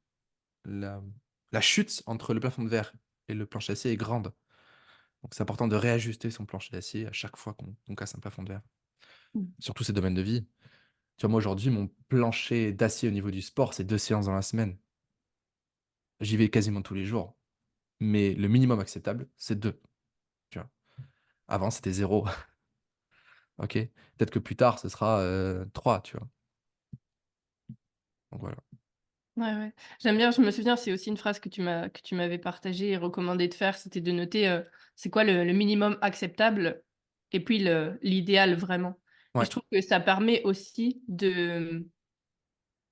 la la chute entre le plafond de verre et le plancher d'acier est grande. Donc c'est important de réajuster son plancher d'acier à chaque fois qu'on casse un plafond de verre. Mmh. Sur tous ces domaines de vie. Tu vois, moi aujourd'hui, mon plancher d'acier au niveau du sport, c'est 2 séances dans la semaine. J'y vais quasiment tous les jours, mais le minimum acceptable, c'est 2. Tu vois? Avant, c'était 0. OK? Peut-être que plus tard, ce sera, 3, tu vois? Donc voilà. Ouais, ouais. J'aime bien, je me souviens, c'est aussi une phrase que tu m'avais partagée et recommandé de faire, c'était de noter, c'est quoi le minimum acceptable et puis l'idéal vraiment et je Ouais. trouve que ça permet aussi de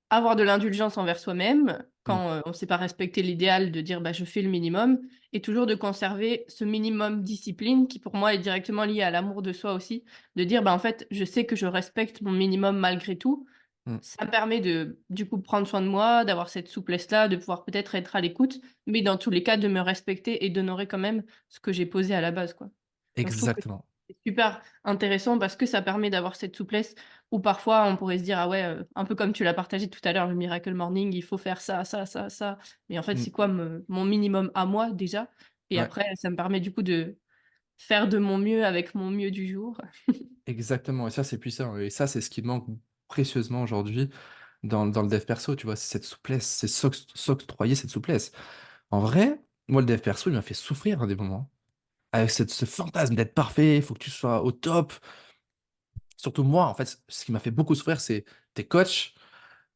avoir de l'indulgence envers soi-même Mmh. quand, on ne sait pas respecter l'idéal, de dire: «Bah, je fais le minimum» et toujours de conserver ce minimum discipline qui pour moi est directement lié à l'amour de soi aussi. De dire: «Bah, en fait, je sais que je respecte mon minimum malgré tout». Mmh. Ça me permet de, du coup, prendre soin de moi, d'avoir cette souplesse-là, de pouvoir peut-être être à l'écoute, mais dans tous les cas de me respecter et d'honorer quand même ce que j'ai posé à la base, quoi. Donc je trouve que Exactement. c'est super intéressant parce que ça permet d'avoir cette souplesse où parfois on pourrait se dire: «Ah ouais», un peu comme tu l'as partagé tout à l'heure, le Miracle Morning, il faut faire ça, ça, ça, ça. Mais en fait, Mmh. c'est quoi me mon minimum à moi déjà? Et Ouais. après ça me permet du coup de faire de mon mieux avec mon mieux du jour. Exactement et ça, c'est puissant et ça, c'est ce qui manque précieusement aujourd'hui dans le dev perso, tu vois? C'est cette souplesse, c'est s'octroyer cette souplesse. En vrai, moi, le dev perso, il m'a fait souffrir à des moments. Avec ce fantasme d'être parfait, il faut que tu sois au top. Surtout moi, en fait, ce qui m'a fait beaucoup souffrir, c'est tu es coach,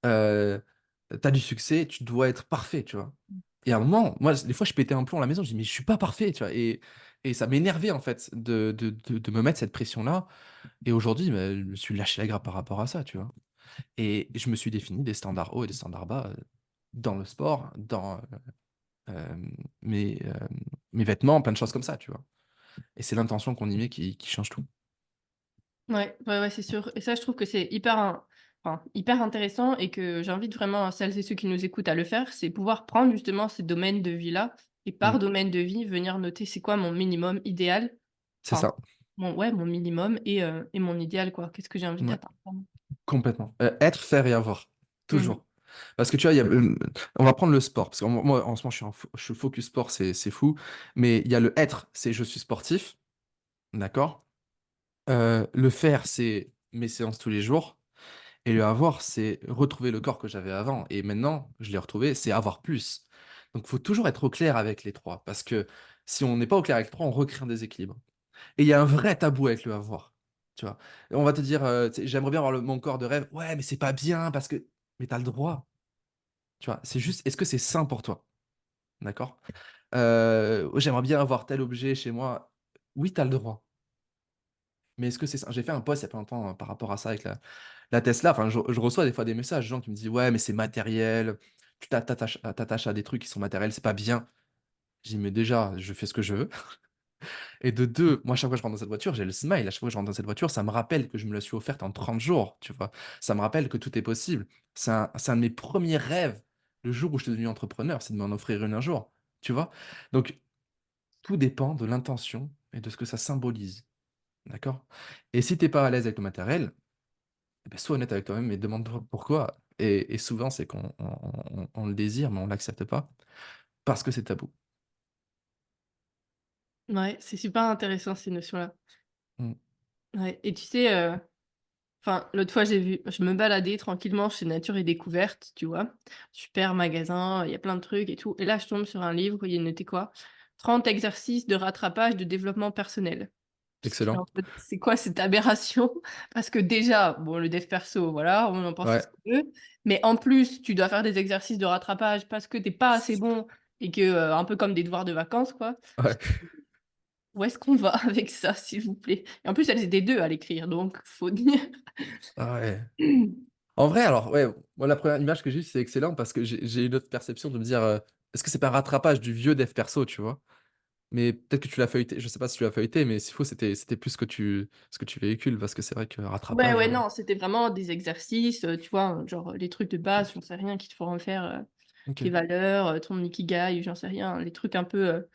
heu, tu as du succès, tu dois être parfait, tu vois? Et à un moment, moi, des fois, je pétais un plomb à la maison, je dis: «Mais je suis pas parfait», tu vois? Et ça m'énervait, en fait, de me mettre cette pression-là et aujourd'hui, bah, je me suis lâché la grappe par rapport à ça, tu vois? Et je me suis défini des standards hauts et des standards bas, dans le sport, dans, mes vêtements, plein de choses comme ça, tu vois? Et c'est l'intention qu'on y met qui change tout. Ouais, ouais, ouais, c'est sûr et ça, je trouve que c'est hyper intéressant et que j'invite vraiment celles et ceux qui nous écoutent à le faire. C'est pouvoir prendre justement ces domaines de vie-là et Mmh. par domaine de vie, venir noter c'est quoi mon minimum idéal, C'est enfin, ça. mon minimum et mon idéal, quoi. Qu'est-ce que j'ai envie Ouais, d'atteindre, vraiment. complètement. Être, faire et avoir. Mmh. Toujours. Parce que tu vois, on va prendre le sport, parce que moi, en ce moment, je suis focus sport, c'est fou. Mais il y a le être, c'est je suis sportif, d'accord? Le faire, c'est mes séances tous les jours. Et le avoir, c'est retrouver le corps que j'avais avant. Et maintenant, je l'ai retrouvé, c'est avoir plus. Donc, il faut toujours être au clair avec les trois. Parce que si on n'est pas au clair avec les trois, on recrée un déséquilibre. Et il y a un vrai tabou avec le avoir. Tu vois? On va te dire, tu sais: «J'aimerais bien avoir mon corps de rêve». «Ouais, mais c'est pas bien parce que» mais tu as le droit, tu vois? C'est juste, est-ce que c'est sain pour toi? D'accord? «J'aimerais bien avoir tel objet chez moi». Oui, tu as le droit, mais est-ce que c'est sain? J'ai fait un post il y a pas longtemps, par rapport à ça avec la Tesla. Enfin, je reçois des fois des messages, de gens qui me disent: «Ouais, mais c'est matériel, tu t'attaches à des trucs qui sont matériels, c'est pas bien». Je dis: «Mais déjà, je fais ce que je veux». Et de 2, moi, à chaque fois que je rentre dans cette voiture, j'ai le smile. À chaque fois que je rentre dans cette voiture, ça me rappelle que je me la suis offerte en 30 jours, tu vois? Ça me rappelle que tout est possible. C'est un de mes premiers rêves, le jour où je suis devenu entrepreneur, c'est de m'en offrir une un jour, tu vois? Donc tout dépend de l'intention et de ce que ça symbolise, d'accord? Et si tu es pas à l'aise avec le matériel, eh beh, sois honnête avec toi-même et demande-toi pourquoi. Et souvent, c'est qu'on le désire, mais on l'accepte pas parce que c'est tabou. Ouais, c'est super intéressant ces notions-là. Mmh. Ouais et tu sais, enfin, l'autre fois, je me baladais tranquillement chez Nature et Découverte, tu vois? Super magasin, il y a plein de trucs et tout et là, je tombe sur un livre où il y a noté quoi? 30 exercices de rattrapage de développement personnel J'étais excellent. en mode: «C'est quoi cette aberration?» parce que déjà, bon, le dev perso, voilà, on en pense Ouais, ce qu'on veut, mais en plus, tu dois faire des exercices de rattrapage parce que tu es pas assez bon et que, un peu comme des devoirs de vacances, quoi. ouais, J'étais: «Où est-ce qu'on va avec ça, s'il vous plaît?» Et en plus, elles étaient 2 à l'écrire, donc faut dire. ah ouais. En vrai, alors, ouais, moi, la première image que j'ai eue, c'est excellent parce que j'ai une autre perception de me dire, «Est-ce que c'est pas un rattrapage du vieux dev perso?» tu vois? Mais peut-être que tu l'as feuilleté, je sais pas si tu l'as feuilleté, mais s'il faut, c'était plus ce que tu véhicules parce que c'est vrai que Ouais, rattrapage, ouais, non, c'était vraiment des exercices, tu vois, genre, les trucs de base, j'en sais rien, qui te feront faire, tes OK, valeurs, ton ikigai, j'en sais rien, les trucs un peu,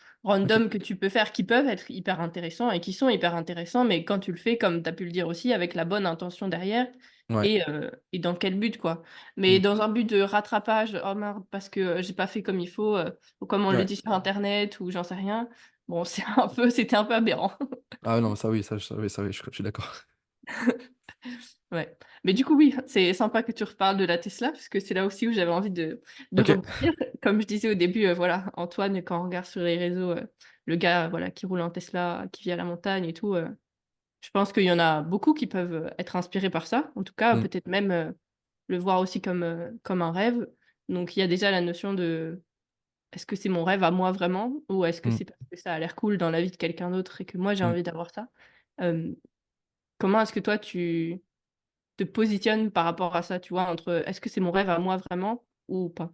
OK. random que tu peux faire, qui peuvent être hyper intéressants et qui sont hyper intéressants, mais quand tu le fais, comme tu as pu le dire aussi, avec la bonne intention derrière Ouais. et dans quel but, quoi. Mais Mmh. dans un but de rattrapage: «Oh merde, parce que, j'ai pas fait comme il faut», ou comme on le Ouais. dit sur internet ou j'en sais rien, bon, c'était un peu aberrant. Ah non, ça oui, ça oui, je suis d'accord. Ouais. Mais du coup, oui, c'est sympa que tu reparles de la Tesla, parce que c'est là aussi où j'avais envie de OK. rebondir. Comme je disais au début, voilà, Antoine, quand on regarde sur les réseaux, le gars, voilà, qui roule en Tesla, qui vit à la montagne et tout, je pense qu'il y en a beaucoup qui peuvent, être inspirés par ça. En tout cas, Mmh. peut-être même, le voir aussi comme un rêve. Donc il y a déjà la notion de: «Est-ce que c'est mon rêve à moi vraiment? Ou est-ce que Mmh. c'est parce que ça a l'air cool dans la vie de quelqu'un d'autre et que moi j'ai Mmh. envie d'avoir ça?» Hem, comment est-ce que toi tu te positionnes par rapport à ça, tu vois? Entre, est-ce que c'est mon rêve à moi vraiment ou pas?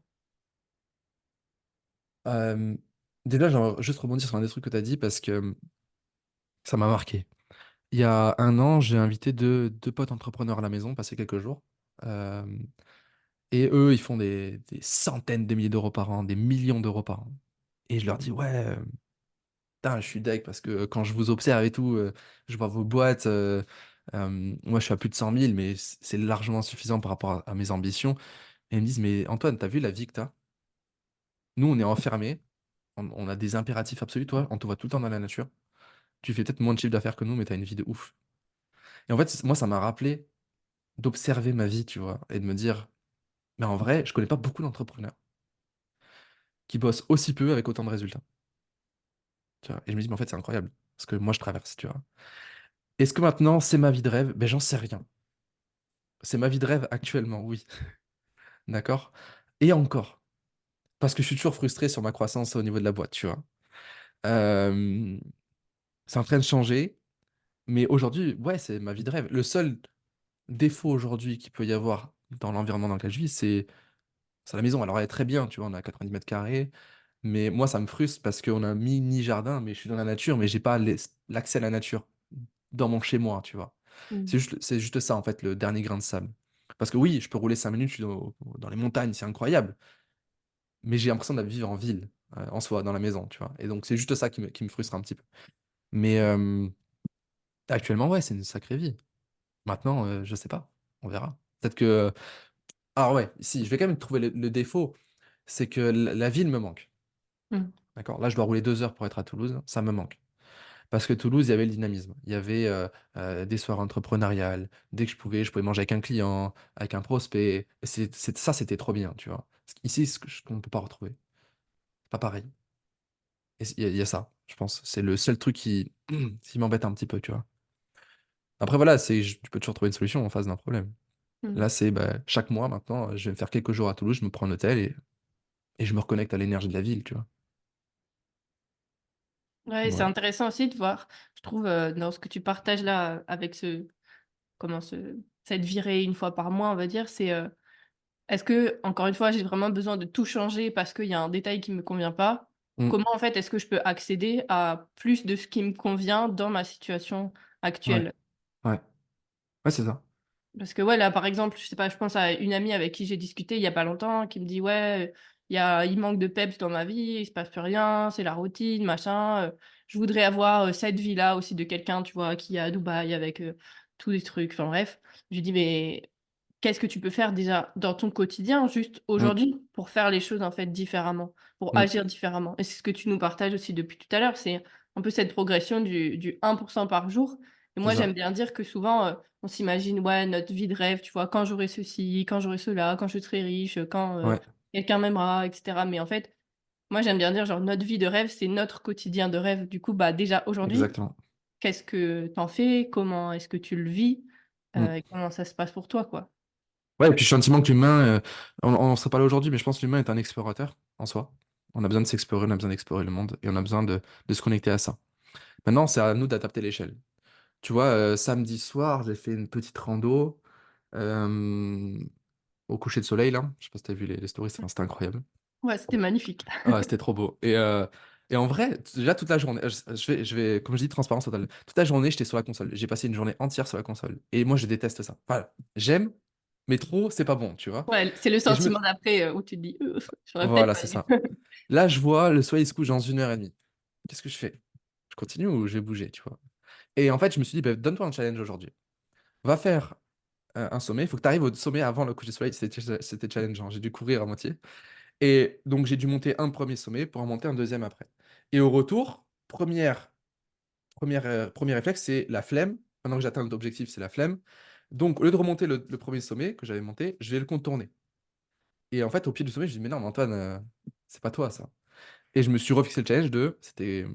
Hem, Déjà, j'aimerais juste rebondir sur un des trucs que tu as dit parce que, ça m'a marqué. Il y a 1 an, j'ai invité deux potes entrepreneurs à la maison, passer quelques jours, hem et eux, ils font des centaines de milliers d'euros par an, des millions d'euros par an et je leur dis: «Ouais, putain, je suis deg parce que quand je vous observe et tout, je vois vos boîtes, moi, je suis à plus de 100 000, mais c'est largement suffisant par rapport à mes ambitions» et ils me disent: «Mais Antoine, tu as vu la vie que tu as? Nous, on est enfermés, on a des impératifs absolus. Toi, on te voit tout le temps dans la nature. Tu fais peut-être moins de chiffre d'affaires que nous, mais tu as une vie de ouf» et en fait, moi, ça m'a rappelé d'observer ma vie, tu vois? Et de me dire: «Mais en vrai, je connais pas beaucoup d'entrepreneurs qui bossent aussi peu avec autant de résultats», tu vois? Et je me dis: «Mais en fait, c'est incroyable ce que moi je traverse», tu vois? Est-ce que maintenant c'est ma vie de rêve? Ben j'en sais rien. C'est ma vie de rêve actuellement, oui, d'accord? Et encore, parce que je suis toujours frustré sur ma croissance au niveau de la boîte, tu vois? Hem, c'est en train de changer, mais aujourd'hui, ouais, c'est ma vie de rêve. Le seul défaut aujourd'hui qu'il peut y avoir dans l'environnement dans lequel je vis, c'est la maison. Alors elle est très bien, tu vois? On a 90 m², mais moi ça me frustre parce qu'on a un mini jardin, mais je suis dans la nature, mais j'ai pas l'accès à la nature dans mon chez moi, tu vois? Mmh. C'est juste ça, en fait, le dernier grain de sable. Parce que oui, je peux rouler 5 minutes, je suis dans les montagnes, c'est incroyable, mais j'ai l'impression de vivre en ville, en soi, dans la maison, tu vois? Et donc c'est juste ça qui me frustre un petit peu. Mais actuellement, ouais, c'est une sacrée vie. Maintenant, je sais pas, on verra. Peut-être que alors ouais, si, je vais quand même trouver le défaut, c'est que la ville me manque, Mmh. d'accord? Là, je dois rouler 2 heures pour être à Toulouse, ça me manque. Parce que Toulouse, il y avait le dynamisme. Il y avait, des soirées entrepreneuriales. Dès que je pouvais manger avec un client, avec un prospect. Et ça, c'était trop bien, tu vois? Ici, ce qu'on ne peut pas retrouver. C'est pas pareil. Et il y a ça, je pense. C'est le seul truc qui m'embête un petit peu, tu vois? Après voilà, tu peux toujours trouver une solution en face d'un problème. Mmh. Là, c'est, bah, chaque mois maintenant, je vais me faire quelques jours à Toulouse, je me prends un hôtel et je me reconnecte à l'énergie de la ville, tu vois? Ouais, c'est Voilà. intéressant aussi de voir, je trouve, dans ce que tu partages là, avec cette virée une fois par mois, on va dire, c'est, est-ce que, encore une fois, j'ai vraiment besoin de tout changer parce qu'il y a un détail qui me convient pas? Mmh. Comment, en fait, est-ce que je peux accéder à plus de ce qui me convient dans ma situation Ouais. actuelle? Ouais. Ouais, c'est ça. Parce que ouais, là, par exemple, je sais pas, je pense à une amie avec qui j'ai discuté il y a pas longtemps, qui me dit: «Ouais, il manque de peps dans ma vie, il se passe plus rien, c'est la routine, machin, je voudrais avoir, cette vie-là aussi de quelqu'un, tu vois, qui est à Dubaï avec, tous les trucs». Enfin bref, je lui dis: «Mais qu'est-ce que tu peux faire déjà dans ton quotidien, juste Mmh. aujourd'hui, pour faire les choses, en fait, différemment, pour Mmh. agir différemment?» Et c'est ce que tu nous partages aussi depuis tout à l'heure, c'est un peu cette progression du 1 par jour. Et C'est moi, j'aime ça. bien dire que souvent, on s'imagine, ouais, notre vie de rêve, tu vois? Quand j'aurai ceci, quand j'aurai cela, quand je serai riche, quand, Ouais. quelqu'un m'aimera et cetera. Mais en fait, moi, j'aime bien dire, genre, notre vie de rêve, c'est notre quotidien de rêve. Du coup, bah, déjà aujourd'hui, Exactement. qu'est-ce que tu en fais? Comment est-ce que tu le vis? Mmh. Et comment ça se passe pour toi, quoi? Ouais, et puis je suis intimement que l'humain, on serait pas là aujourd'hui, mais je pense que l'humain est un explorateur en soi. On a besoin de s'explorer, on a besoin d'explorer le monde et on a besoin de se connecter à ça. Maintenant, c'est à nous d'adapter l'échelle. Tu vois, samedi soir, j'ai fait une petite rando au coucher de soleil là. Je sais pas si tu vu les stories, enfin, c'était incroyable. Ouais, c'était magnifique. Ouais, c'était trop beau. Et en vrai, déjà toute la journée, je vais, comme je dis, transparence totale. Toute la journée, j'étais sur la console. J'ai passé une journée entière sur la console. Et moi, je déteste ça. Voilà. J'aime, mais trop, c'est pas bon, tu vois. Ouais, c'est le Et je me... sentiment d'après, où tu te dis: j'aurais peut-être Voilà, pas c'est dû». ça. Là, je vois le soleil se couche dans 1 heure et demie. Qu'est-ce que je fais? Je continue ou je vais bouger, tu vois? Et en fait, je me suis dit, bah, donne-toi un challenge aujourd'hui. Va faire un sommet. Il faut que tu arrives au sommet avant le coucher du soleil. C'était challengeant. J'ai dû courir à moitié. Et donc, j'ai dû monter un premier sommet pour en monter un deuxième après. Et au retour, premier réflexe, c'est la flemme. Maintenant que j'atteins l'objectif, c'est la flemme. Donc, au lieu de remonter le premier sommet que j'avais monté, je vais le contourner. Et en fait, au pied du sommet, je dis, mais non, mais Antoine, c'est pas toi ça. Et je me suis refixé le challenge c'était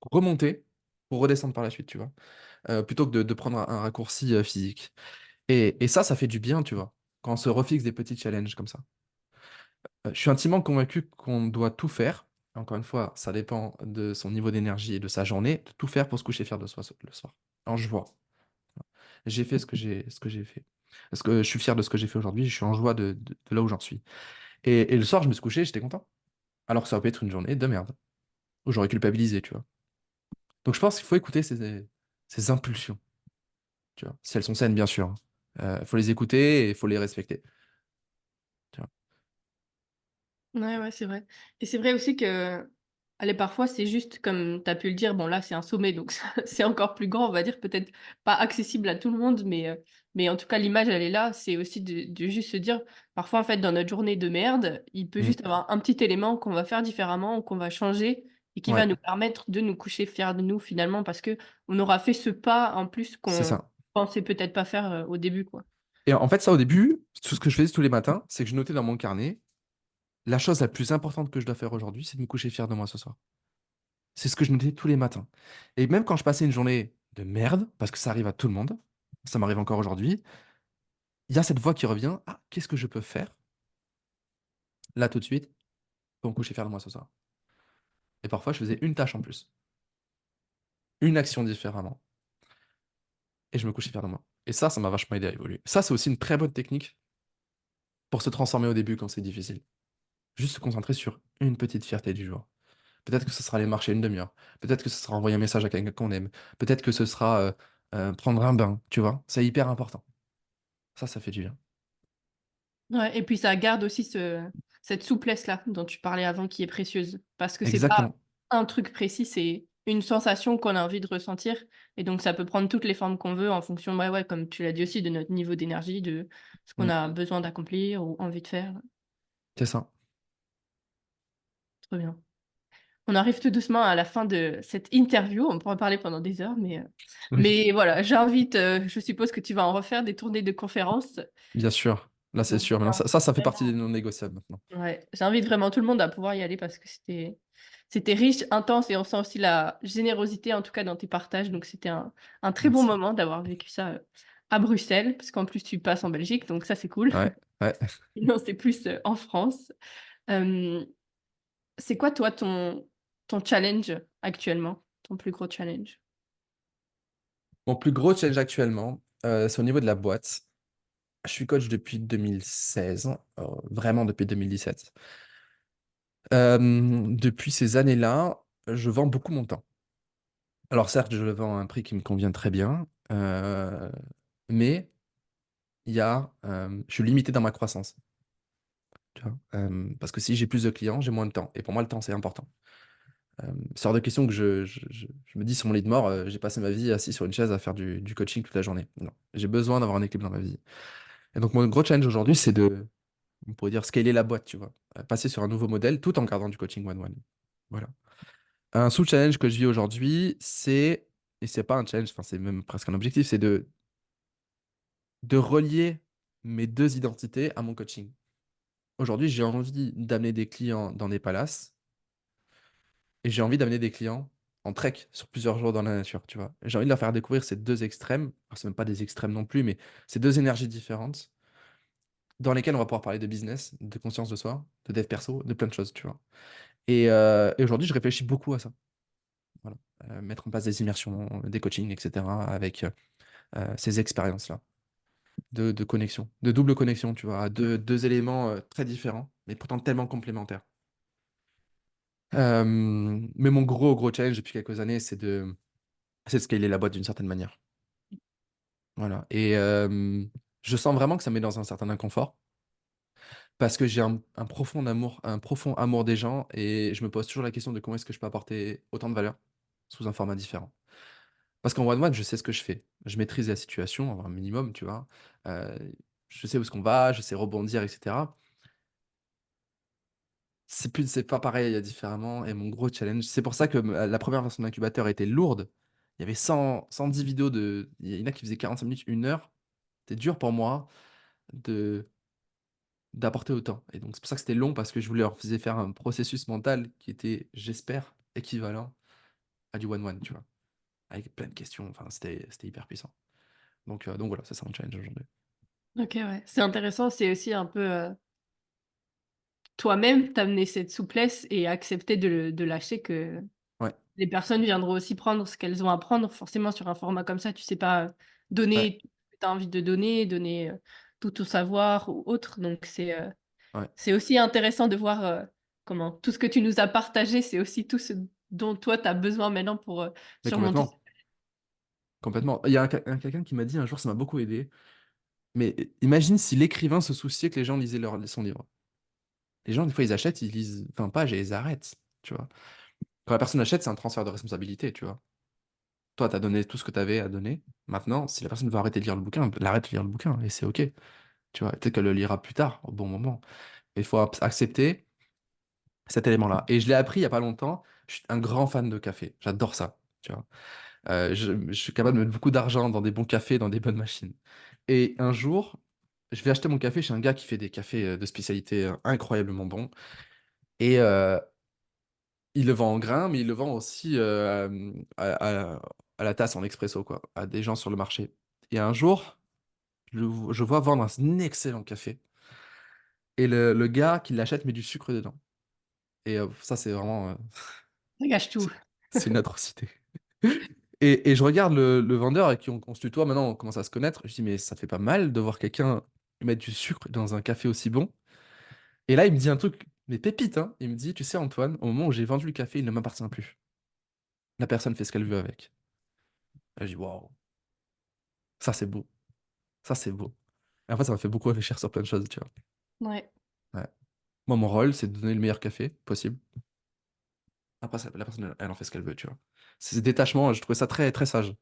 remonter pour redescendre par la suite, tu vois. Plutôt que de prendre un raccourci physique. Et ça fait du bien, tu vois, quand on se refixe des petits challenges comme ça. Je suis intimement convaincu qu'on doit tout faire. Encore une fois, ça dépend de son niveau d'énergie et de sa journée, de tout faire pour se coucher fier de soi le soir. En joie. J'ai fait ce que j'ai fait. Parce que je suis fier de ce que j'ai fait aujourd'hui, je suis en joie de là où j'en suis. Et le soir, je me suis couché, j'étais content. Alors que ça aurait pu être une journée de merde, où j'aurais culpabilisé, tu vois. Donc je pense qu'il faut écouter ces impulsions, tu vois. Si elles sont saines, bien sûr, hein. Il faut les écouter et il faut les respecter, tu vois. Ouais, ouais, c'est vrai et c'est vrai aussi que, allez, parfois, c'est juste comme tu as pu le dire, bon, là, c'est un sommet, donc ça c'est encore plus grand, on va dire, peut-être pas accessible à tout le monde, mais en tout cas, l'image, elle est là. C'est aussi de juste se dire, parfois, en fait, dans notre journée de merde, il peut Mmh. juste avoir un petit élément qu'on va faire différemment ou qu'on va changer et qui va Ouais, nous permettre de nous coucher fiers de nous, finalement, parce qu'on aura fait ce pas en plus c'est qu'on ça. pensait peut-être pas faire, au début, quoi. Et en fait, ça, au début, tout ce que je faisais tous les matins, c'est que je notais dans mon carnet, la chose la plus importante que je dois faire aujourd'hui, c'est de me coucher fier de moi ce soir. C'est ce que je notais tous les matins. Et même quand je passais une journée de merde, parce que ça arrive à tout le monde, ça m'arrive encore aujourd'hui, il y a cette voix qui revient: «Ah, qu'est-ce que je peux faire, là, tout de suite, pour me coucher fier de moi ce soir?» Et parfois, je faisais une tâche en plus, une action différemment, et je me couchais fier de moi. Et ça m'a vachement aidé à évoluer. Ça, c'est aussi une très bonne technique pour se transformer au début quand c'est difficile. Juste se concentrer sur une petite fierté du jour. Peut-être que ce sera aller marcher une demi-heure. Peut-être que ce sera envoyer un message à quelqu'un qu'on aime. Peut-être que ce sera, prendre un bain, tu vois? C'est hyper important. Ça fait du bien. Ouais et puis ça garde aussi cette souplesse-là dont tu parlais avant qui est précieuse. Parce que c'est pas Exactement. un truc précis, c'est une sensation qu'on a envie de ressentir et donc ça peut prendre toutes les formes qu'on veut en fonction, ouais, ouais, comme tu l'as dit aussi, de notre niveau d'énergie, de ce qu'on Mmh. a besoin d'accomplir ou envie de faire. C'est ça. Trop bien. On arrive tout doucement à la fin de cette interview. On pourrait en parler pendant des heures, Oui, mais voilà, j'invite, je suppose que tu vas en refaire des tournées de conférences. bien sûr. Là, c'est Donc sûr. Maintenant ça fait partie des vraiment non négociables maintenant. ouais, j'invite vraiment tout le monde à pouvoir y aller parce que c'était riche, intense et on sent aussi la générosité, en tout cas, dans tes partages. Donc c'était un très bon Merci. moment d'avoir vécu ça, à Bruxelles, parce qu'en plus tu passes en Belgique, donc ça, c'est cool. Ouais, ouais. Sinon, c'est plus, en France. Hem, c'est quoi, toi, ton challenge actuellement? Ton plus gros challenge? Mon plus gros challenge actuellement, c'est au niveau de la boîte. Je suis coach depuis 2016, vraiment depuis 2017. Depuis ces années-là, je vends beaucoup mon temps. Alors certes, je le vends à un prix qui me convient très bien, mais je suis limité dans ma croissance, tu vois? Parce que si j'ai plus de clients, j'ai moins de temps et pour moi, le temps, c'est important. C'est hors de question que je me dis sur mon lit de mort, j'ai passé ma vie assis sur une chaise à faire du coaching toute la journée. Non, j'ai besoin d'avoir un équilibre dans ma vie et donc mon gros challenge aujourd'hui, c'est on pourrait dire scaler la boîte, tu vois? Passer sur un nouveau modèle tout en gardant du coaching one one. Voilà. Un sous-challenge que je vis aujourd'hui, et c'est pas un challenge, enfin, c'est même presque un objectif, c'est de relier mes 2 identités à mon coaching. Aujourd'hui, j'ai envie d'amener des clients dans des palaces et j'ai envie d'amener des clients en trek sur plusieurs jours dans la nature, tu vois? J'ai envie de leur faire découvrir ces 2 extrêmes, alors c'est même pas des extrêmes non plus, mais ces 2 énergies différentes dans lesquelles on va pouvoir parler de business, de conscience de soi, de dev perso, de plein de choses, tu vois? Et aujourd'hui, je réfléchis beaucoup à ça. Voilà, mettre en place des immersions, des coachings et cetera avec, ces expériences-là de connexion, de double connexion, tu vois? À 2 éléments, très différents, mais pourtant tellement complémentaires. Mais mon gros challenge depuis quelques années, c'est de scaler la boîte d'une certaine manière. Voilà je sens vraiment que ça me met dans un certain inconfort parce que j'ai un profond amour des gens et je me pose toujours la question de comment est-ce que je peux apporter autant de valeur sous un format différent. Parce qu'en one one, je sais ce que je fais. Je maîtrise la situation, un minimum, tu vois? Heu, je sais où est-ce qu'on va, je sais rebondir et cetera. C'est pas pareil, différemment et mon gros challenge c'est pour ça que la première version de l'incubateur était lourde. Il y avait 110 vidéos il y en a qui faisaient 45 minutes, 1 heure. C'était dur pour moi de d'apporter autant et donc c'est pour ça que c'était long parce que je voulais leur faisais faire un processus mental qui était, j'espère, équivalent à du one one, tu vois? Avec plein de questions, enfin c'était hyper puissant. Donc voilà, ça c'est mon challenge aujourd'hui. OK, ouais. C'est intéressant, c'est aussi un peu, toi-même t'amener cette souplesse et accepter de lâcher que Ouais, les personnes viendront aussi prendre ce qu'elles ont à prendre. Forcément sur un format comme ça, tu sais pas ouais, donner tout ce que tu as envie de donner, donner, tout ton savoir ou autre. Donc ouais. c'est aussi intéressant de voir, comment tout ce que tu nous as partagé, c'est aussi tout ce dont toi tu as besoin maintenant pour, Mais surmonter complètement, complètement. Il y a quelqu'un qui m'a dit un jour, ça m'a beaucoup aidé, mais imagine si l'écrivain se souciait que les gens lisaient son livre. Les gens, des fois, ils achètent, ils lisent 20 pages et ils arrêtent, tu vois? Quand la personne achète, c'est un transfert de responsabilité, tu vois? Toi, tu as donné tout ce que tu avais à donner. Maintenant, si la personne veut arrêter de lire le bouquin, elle arrête de lire le bouquin et c'est OK, tu vois? Peut-être qu'elle le lira plus tard, au bon moment. Mais il faut accepter cet élément-là et je l'ai appris il y a pas longtemps. Je suis un grand fan de café. J'adore ça, tu vois? Je suis capable de mettre beaucoup d'argent dans des bons cafés, dans des bonnes machines et un jour, je vais acheter mon café chez un gars qui fait des cafés, de spécialité, incroyablement bons et il le vend en grains, mais il le vend aussi, à la tasse en expresso, quoi, à des gens sur le marché et un jour, je vois vendre un excellent café et le gars qui l'achète met du sucre dedans et ça, c'est vraiment, ça gâche tout. c'est c'est une atrocité et je regarde le vendeur avec qui on se tutoie maintenant, on commence à se connaître. Je dis: «Mais ça te fait pas mal de voir quelqu'un mettre du sucre dans un café aussi bon?» Et là, il me dit un truc, mais pépite, hein. Il me dit: «Tu sais Antoine, au moment où j'ai vendu le café, il ne m'appartient plus. La personne fait ce qu'elle veut avec». Et je dis: «Waouh, ça c'est beau, ça c'est beau». Et en fait, ça m'a fait beaucoup réfléchir sur plein de choses, tu vois? Ouais. Ouais. Moi, mon rôle, c'est de donner le meilleur café possible. Après ça la personne, elle en fait ce qu'elle veut, tu vois? C'est ce détachement, je trouvais ça très, très sage.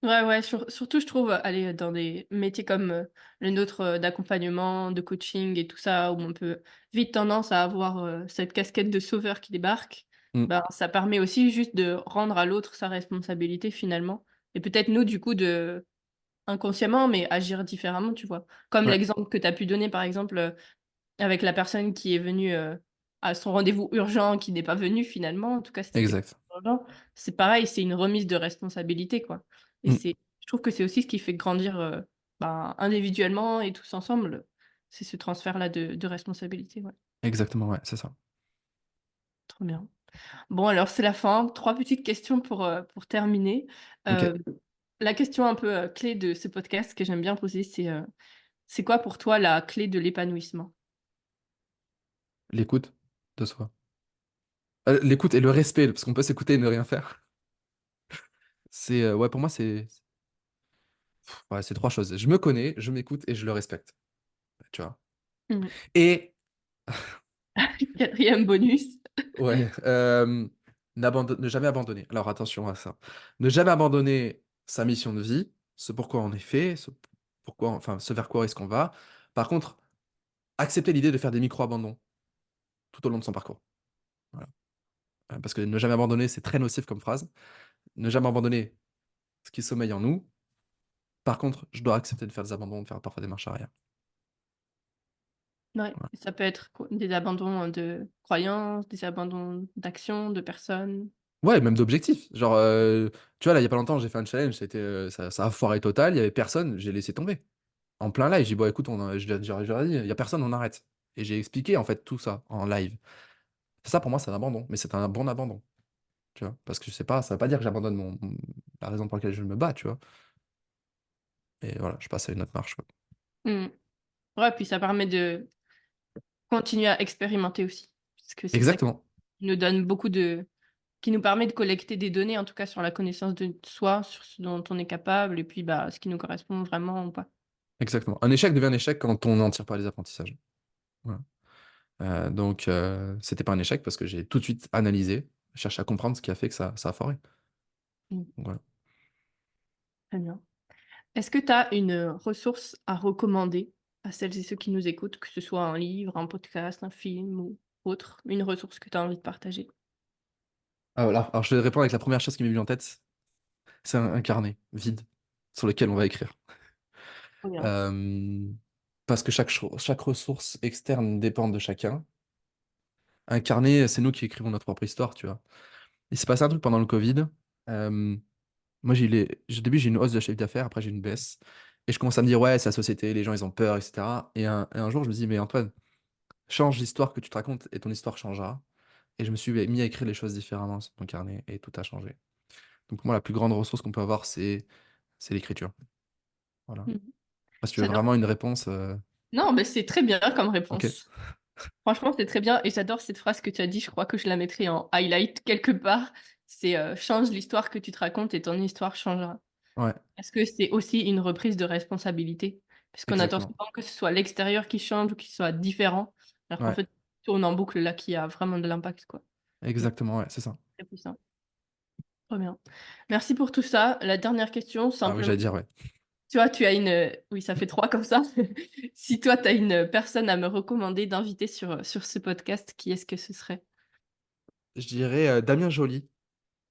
Ouais, ouais, surtout je trouve, aller dans des métiers comme, le nôtre, d'accompagnement, de coaching et tout ça, où on peut vite tendance à avoir, cette casquette de sauveur qui débarque, Mmh, ben, ça permet aussi juste de rendre à l'autre sa responsabilité finalement et peut-être nous du coup de inconsciemment, mais agir différemment, tu vois? Comme ouais, l'exemple que tu as pu donner par exemple, avec la personne qui est venue, à son rendez-vous urgent, qui n'est pas venue finalement, en tout cas c'était quelque exact. chose d'urgent. C'est pareil, c'est une remise de responsabilité, quoi et Mmh, je trouve que c'est aussi ce qui fait grandir, ben, individuellement et tous ensemble, c'est ce transfert-là de responsabilité, ouais, exactement, ouais, c'est ça. trop bien. Bon alors c'est la fin, 3 petites questions pour terminer. OK. Hem, la question un peu, clé de ce podcast que j'aime bien poser, c'est quoi pour toi la clé de l'épanouissement? L'écoute de soi. L'écoute et le respect, parce qu'on peut s'écouter et ne rien faire. Ouais, pour moi, c'est 3 choses. Je me connais, je m'écoute et je le respecte, tu vois? Mmh. Et 4e bonus. ouais, ne jamais abandonner. Alors attention à ça. Ne jamais abandonner sa mission de vie, ce pourquoi on est fait, ce vers quoi est-ce qu'on va. Par contre, accepter l'idée de faire des micro-abandons tout au long de son parcours. Voilà. Parce que ne jamais abandonner, c'est très nocif comme phrase. Ne jamais abandonner ce qui sommeille en nous. Par contre, je dois accepter de faire des abandons, de faire parfois des marches arrière. Ouais, Voilà. ça peut être quoi? Des abandons, de croyances, des abandons d'actions, de personnes. Ouais, même d'objectifs. Genre, tu vois, là, il y a pas longtemps, j'ai fait un challenge, ça a foiré total, il y avait personne, j'ai laissé tomber. En plein live, j'ai dit: «Bon, écoute, j'aurais dit: "Il y a personne, on arrête"». Et j'ai expliqué, en fait, tout ça en live. Ça, pour moi, c'est un abandon, mais c'est un bon abandon, tu vois? Parce que je sais pas, ça veut pas dire que j'abandonne la raison pour laquelle je me bats, tu vois? Et voilà, je passe à une autre marche, quoi. Mmh. Ouais, puis ça permet de continuer à expérimenter aussi. Parce que c'est ça qui Exactement, nous donne beaucoup de qui nous permet de collecter des données, en tout cas sur la connaissance de soi, sur ce dont on est capable et puis, bah, ce qui nous correspond vraiment ou pas. exactement. Un échec devient un échec quand on n'en tire pas les apprentissages. Voilà. Donc c'était pas un échec parce que j'ai tout de suite analysé, cherché à comprendre ce qui a fait que ça a foiré. Mmh, Donc voilà. très bien. Est-ce que tu as une, ressource à recommander à celles et ceux qui nous écoutent, que ce soit un livre, un podcast, un film ou autre, une ressource que tu as envie de partager? Ah voilà, alors je vais répondre avec la première chose qui m'est venue en tête, c'est un carnet vide sur lequel on va écrire. Trop bien. Hem, Parce que chaque ressource externe dépend de chacun. Un carnet, c'est nous qui écrivons notre propre histoire, tu vois? Il s'est passé un truc pendant le covid. Hem, Moi, au début, j'ai une hausse de chiffre d'affaires, après j'ai une baisse et je commence à me dire: «Ouais, c'est la société, les gens, ils ont peur et cetera», et un jour, je me dis: «Mais Antoine, change l'histoire que tu te racontes et ton histoire changera». Et je me suis mis à écrire les choses différemment sur mon carnet et tout a changé. Donc pour moi, la plus grande ressource qu'on peut avoir, c'est l'écriture. Voilà. Mmh. Si tu veux J'adore. vraiment une réponse, Non, mais c'est très bien comme OK. réponse. Franchement, c'est très bien et j'adore cette phrase que tu as dit, je crois que je la mettrai en highlight quelque part. C'est, «Change l'histoire que tu te racontes et ton histoire changera». Ouais, Parce que c'est aussi une reprise de responsabilité, puisqu'on attend exactement. souvent que ce soit l'extérieur qui change ou qui soit différent, alors qu'en Ouais, fait, tourne en boucle là qui a vraiment de l'impact, quoi. Donc exactement, ouais, c'est ça. très puissant. Trop bien. Merci pour tout ça. La dernière question, Ah oui, simplement, j'allais dire, ouais. tu vois, tu as une, oui, ça fait 3 comme ça. Si toi, tu as une, personne à me recommander d'inviter sur ce podcast, qui est-ce que ce serait? Je dirais, Damien Joly,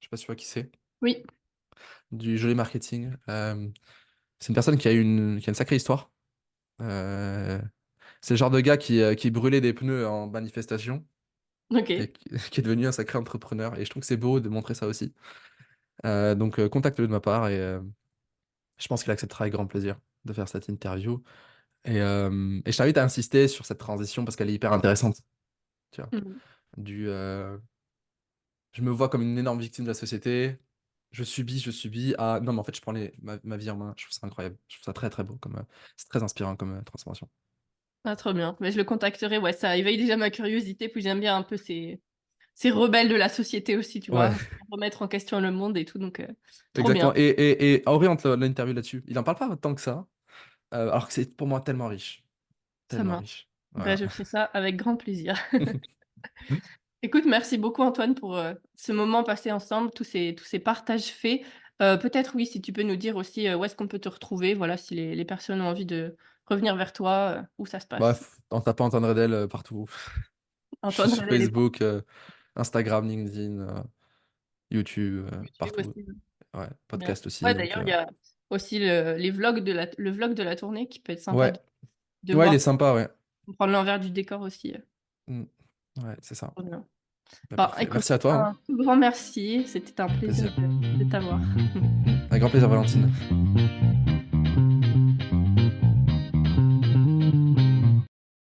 je sais pas si tu vois qui c'est? Oui, Du Joly Marketing. C'est une personne qui a une sacrée histoire. Heu, c'est le genre de gars qui brûlait des pneus en manifestation et OK. qui qui est devenu un sacré entrepreneur, et je trouve que c'est beau de montrer ça aussi. Donc contacte-le de ma part, et je pense qu'il acceptera avec grand plaisir de faire cette interview, et je t'invite à insister sur cette transition parce qu'elle est hyper intéressante, tu vois? Mmh. Du, je me vois comme une énorme victime de la société, je subis, à non, mais en fait, je prends ma vie en main. Je trouve ça incroyable. Je trouve ça très, très beau comme, c'est très inspirant comme, transformation. Ah, trop bien. Mais je le contacterai, ouais, ça éveille déjà ma curiosité, puis j'aime bien un peu ces rebelles de la société aussi, tu Ouais, vois? Remettre en question le monde et tout, donc trop exactement, bien, et oriente l'interview là-dessus. Il en parle pas tant que ça, alors que c'est pour moi tellement riche, ça tellement marche. riche. Bah, Voilà. je ferai ça avec grand plaisir. Écoute, merci beaucoup Antoine pour, ce moment passé ensemble, tous ces partages faits. Peut-être oui, si tu peux nous dire aussi, où est-ce qu'on peut te retrouver, voilà, si les personnes ont envie de revenir vers toi, où ça se passe? Bref, en tapant Antoine Redel, partout. Je suis Antoine sur Redel est Facebook, Instagram, LinkedIn, YouTube, YouTube partout. aussi. Ouais, Trop bien. podcast aussi, Ouais, donc d'ailleurs, il y a aussi le vlog de la tournée qui peut être sympa ouais. de Ouais, il est voir, sympa, ouais. pour prendre l'envers du décor aussi, Mmh. Ouais, c'est ça. trop bien. Bah, Bon, parfait. écoute, Merci à toi, hein. un tout grand merci, c'était un plaisir Plaisir. de t'avoir. Avec grand plaisir, Valentine.